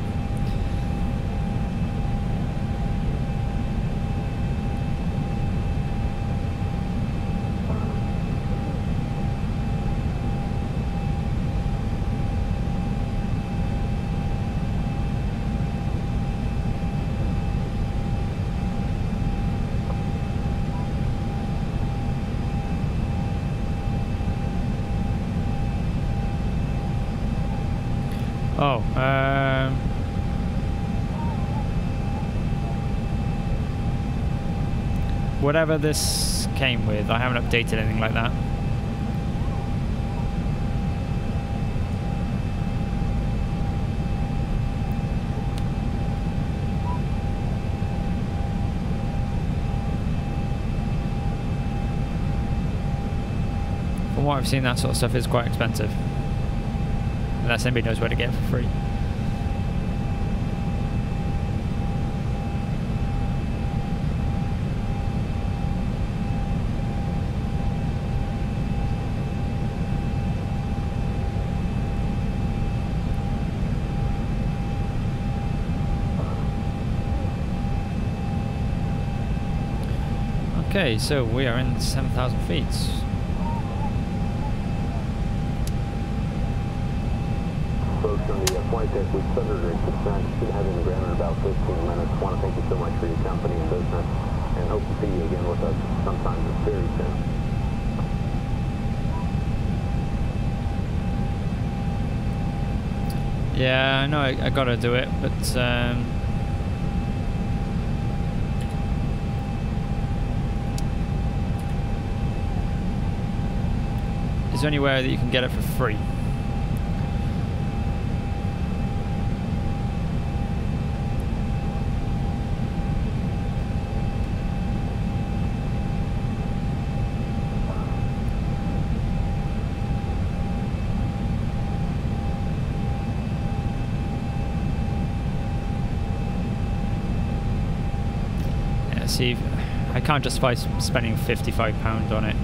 Oh, whatever this came with, I haven't updated anything like that. From what I've seen, that sort of stuff is quite expensive. Unless anybody knows where to get it for free. Okay, so we are in 7,000 feet. From the flight deck, we centered a descent, should have in the ground in about 15 minutes. Want to thank you so much for your company and business, and hope to see you again with us sometime very soon. Yeah, I know I gotta do it, but is there anywhere that you can get it for free? See, I can't justify spending £55 on it,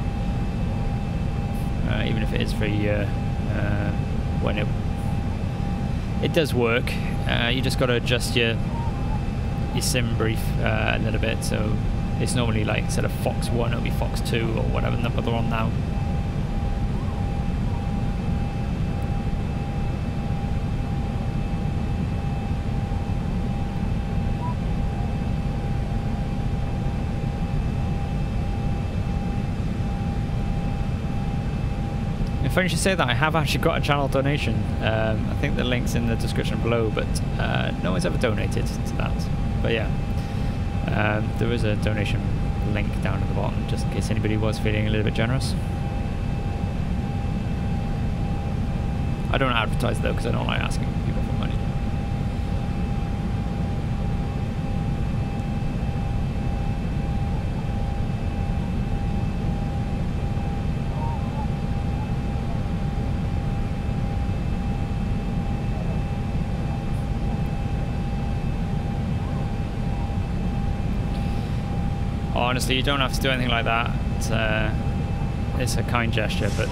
even if it is for a year. When it does work, you just got to adjust your sim brief a little bit. So it's normally like, instead of Fox 1, it'll be Fox 2 or whatever number they're on now. Funny you should say that. I have actually got a channel donation. I think the link's in the description below, but no one's ever donated to that. But yeah, there is a donation link down at the bottom, just in case anybody was feeling a little bit generous. I don't advertise though, because I don't like asking people for money. Honestly, you don't have to do anything like that. It's a kind gesture, but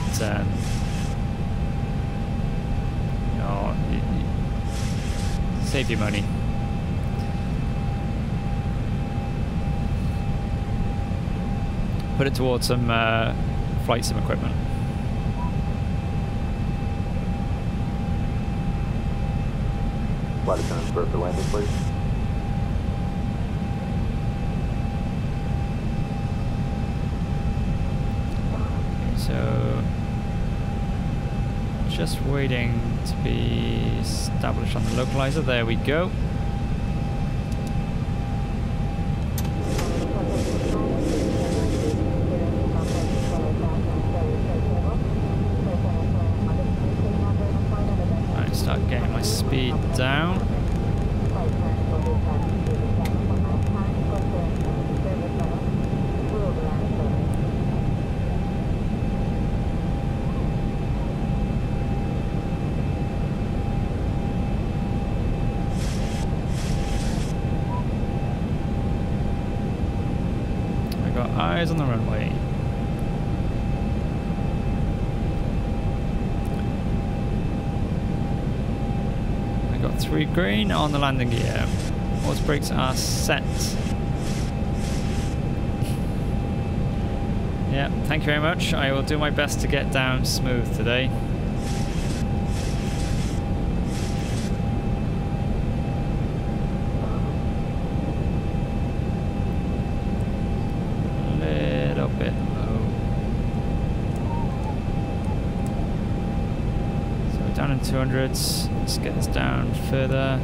no, save your money. Put it towards some flight sim equipment. Flight attendant, prepare for landing, please. So, just waiting to be established on the localizer. There we go. Right, start getting my speed down. Eyes on the runway. I got 3 green on the landing gear. Auto brakes are set. Yeah, thank you very much. I will do my best to get down smooth today. Down in 200s. Let's get this down further.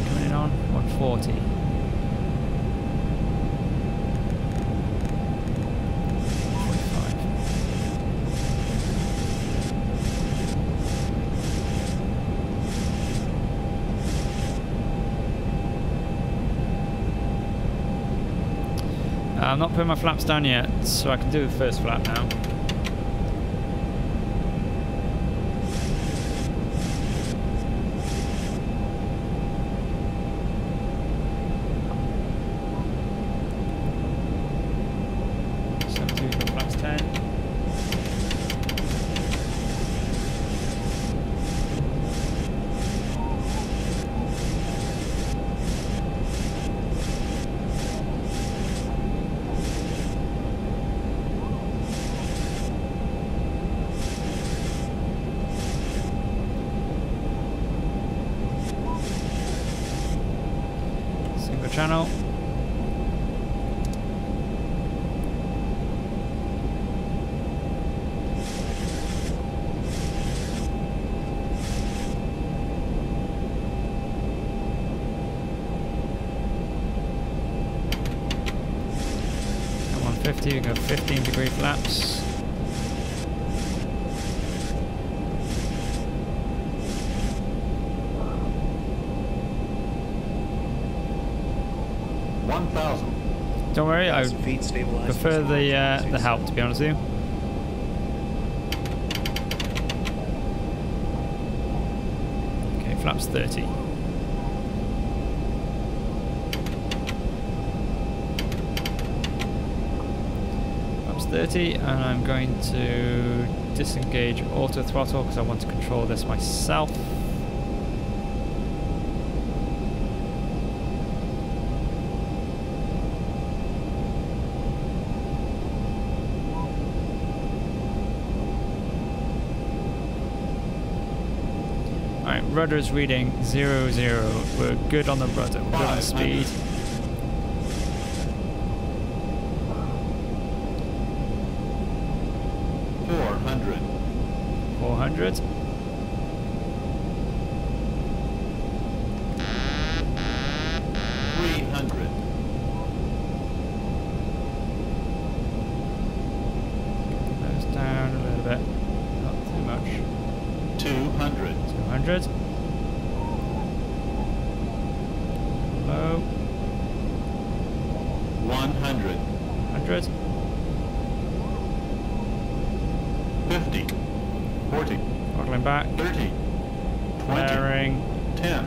Coming in on 140. I'm not putting my flaps down yet, so I can do the first flap now. So do the flaps 10. Channel. At 150, we go 15-degree flaps. Don't worry, I prefer the help, to be honest with you. Okay, flaps 30. Flaps 30, and I'm going to disengage auto throttle because I want to control this myself. Rudder is reading 0, 0. We're good on the rudder, we're good on speed. $400. 300. Goes down a little bit, not too much. 200. 200. Low. 100. 50, 40, Throttling back. 30, 20, Bearing. 10.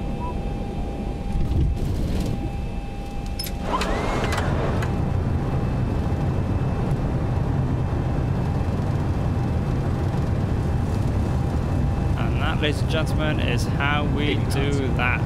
And that, ladies and gentlemen, is how we do that.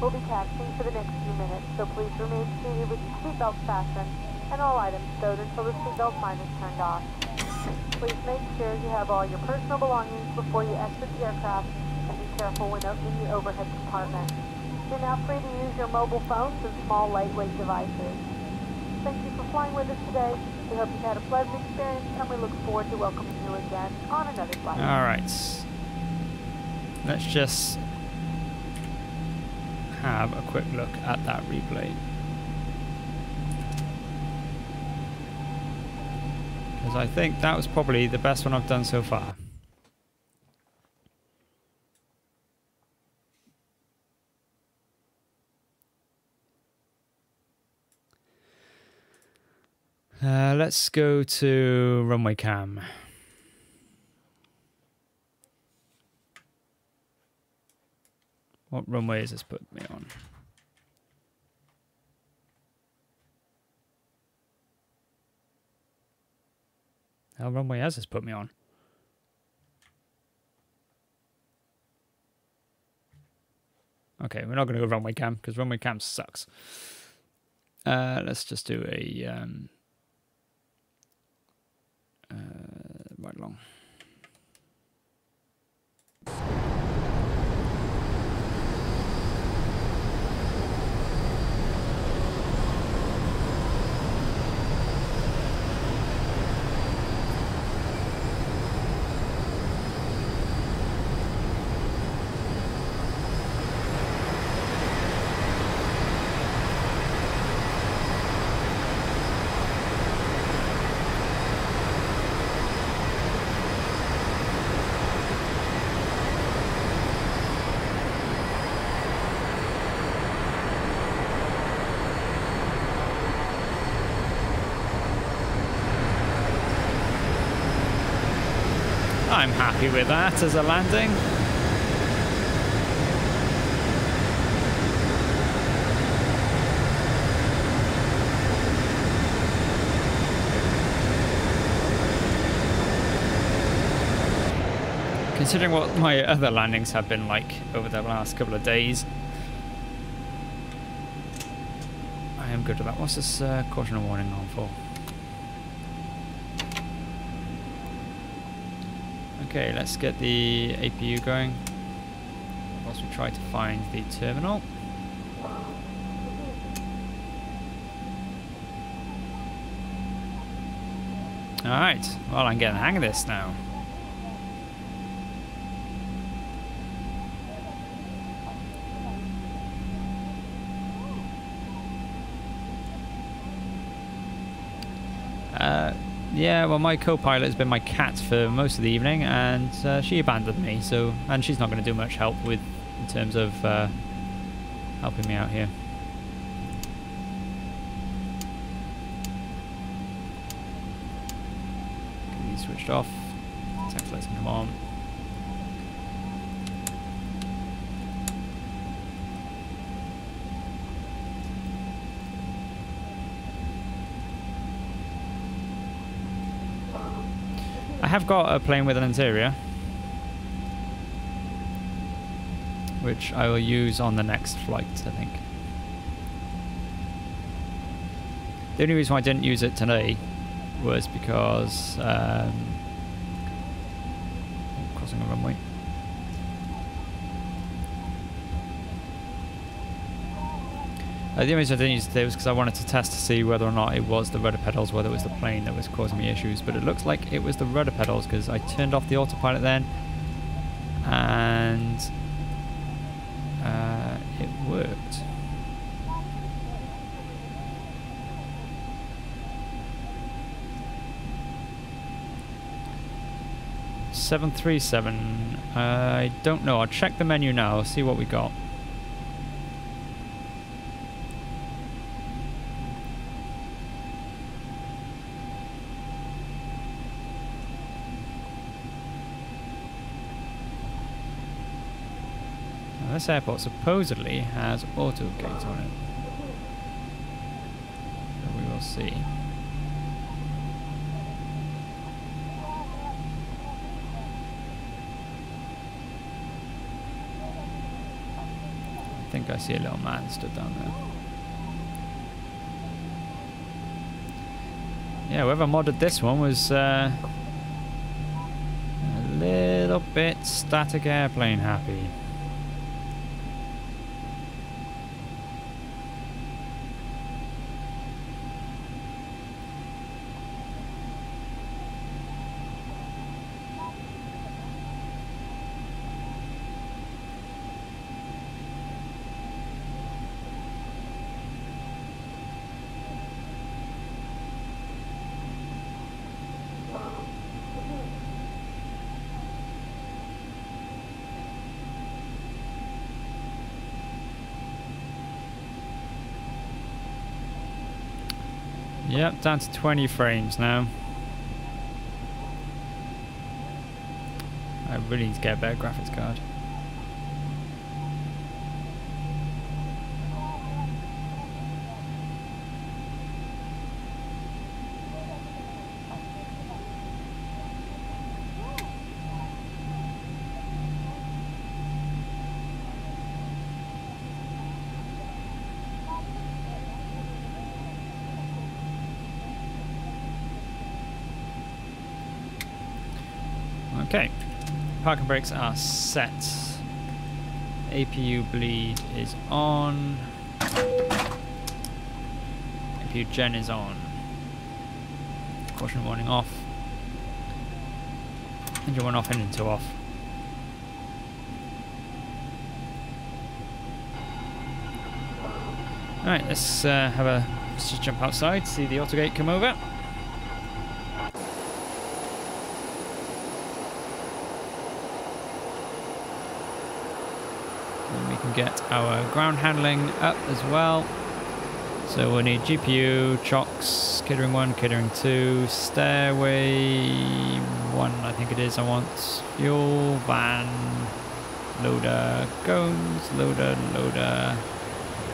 We'll be taxiing for the next few minutes, so please remain seated with your seatbelt fastened and all items stowed until the seatbelt sign is turned off. Please make sure you have all your personal belongings before you exit the aircraft, and be careful when opening the overhead compartment. You're now free to use your mobile phones and small lightweight devices. Thank you for flying with us today. We hope you've had a pleasant experience, and we look forward to welcoming you again on another flight. Alright. Let's just have a quick look at that replay. Because I think that was probably the best one I've done so far. Let's go to runway cam. What runway has this put me on? How runway has this put me on? Okay, we're not going to go runway cam because runway cam sucks. Let's just do a right along. I'm happy with that as a landing. Considering what my other landings have been like over the last couple of days, I am good with that. What's this caution and warning on for? Okay, let's get the APU going whilst we try to find the terminal. Alright, well, I'm getting the hang of this now. Yeah, well, my co-pilot has been my cat for most of the evening, and she abandoned me. So, and she's not going to do much help with in terms of helping me out here. Get these switched off. Templates can come on. I have got a plane with an interior, which I will use on the next flight, I think. The only reason why I didn't use it today was because crossing a runway. The only reason I didn't use it today was because I wanted to test to see whether or not it was the rudder pedals, whether it was the plane that was causing me issues. But it looks like it was the rudder pedals because I turned off the autopilot then, and it worked. 737. I don't know. I'll check the menu now. See what we got. Now, this airport supposedly has auto gate on it. So we will see. I think I see a little man stood down there. Yeah, whoever modded this one was a little bit static airplane happy. Yep, down to 20 frames now. I really need to get a better graphics card. Okay, parking brakes are set. APU bleed is on. APU gen is on. Caution warning off. Engine 1 off, engine 2 off. Alright, let's just jump outside, see the autogate come over. Get our ground handling up as well. So we'll need GPU, chocks, catering 1, catering 2, stairway 1, I think it is. I want fuel, van, loader, cones, loader,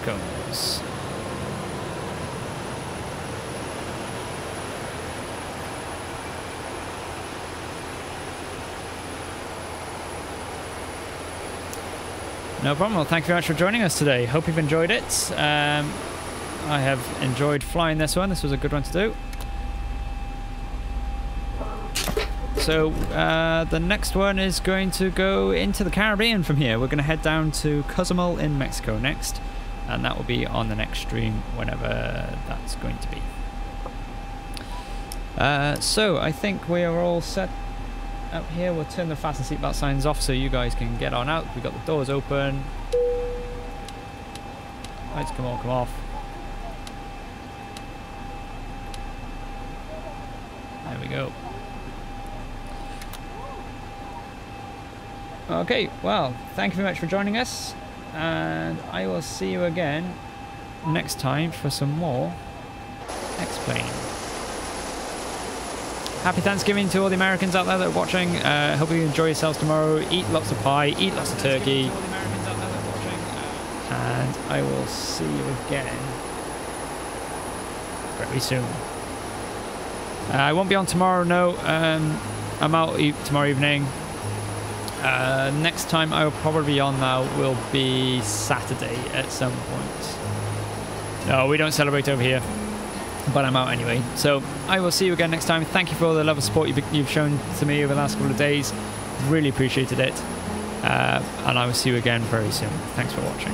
cones. No problem. Well, thank you very much for joining us today. Hope you've enjoyed it. I have enjoyed flying this one. This was a good one to do. So the next one is going to go into the Caribbean from here. We're going to head down to Cozumel in Mexico next, and that will be on the next stream whenever that's going to be. So I think we are all set up here. We'll turn the fasten seatbelt signs off so you guys can get on out. We've got the doors open. Lights come on, come off. There we go. Okay, well, thank you very much for joining us, and I will see you again next time for some more X-Plane. Happy Thanksgiving to all the Americans out there that are watching. Hope you enjoy yourselves tomorrow. Eat lots of pie, eat lots of turkey. And I will see you again very soon. I won't be on tomorrow, no. I'm out tomorrow evening. Next time I will probably be on now will be Saturday at some point. No, we don't celebrate over here. But I'm out anyway. So I will see you again next time. Thank you for all the love and support you've shown to me over the last couple of days. Really appreciated it. And I will see you again very soon. Thanks for watching.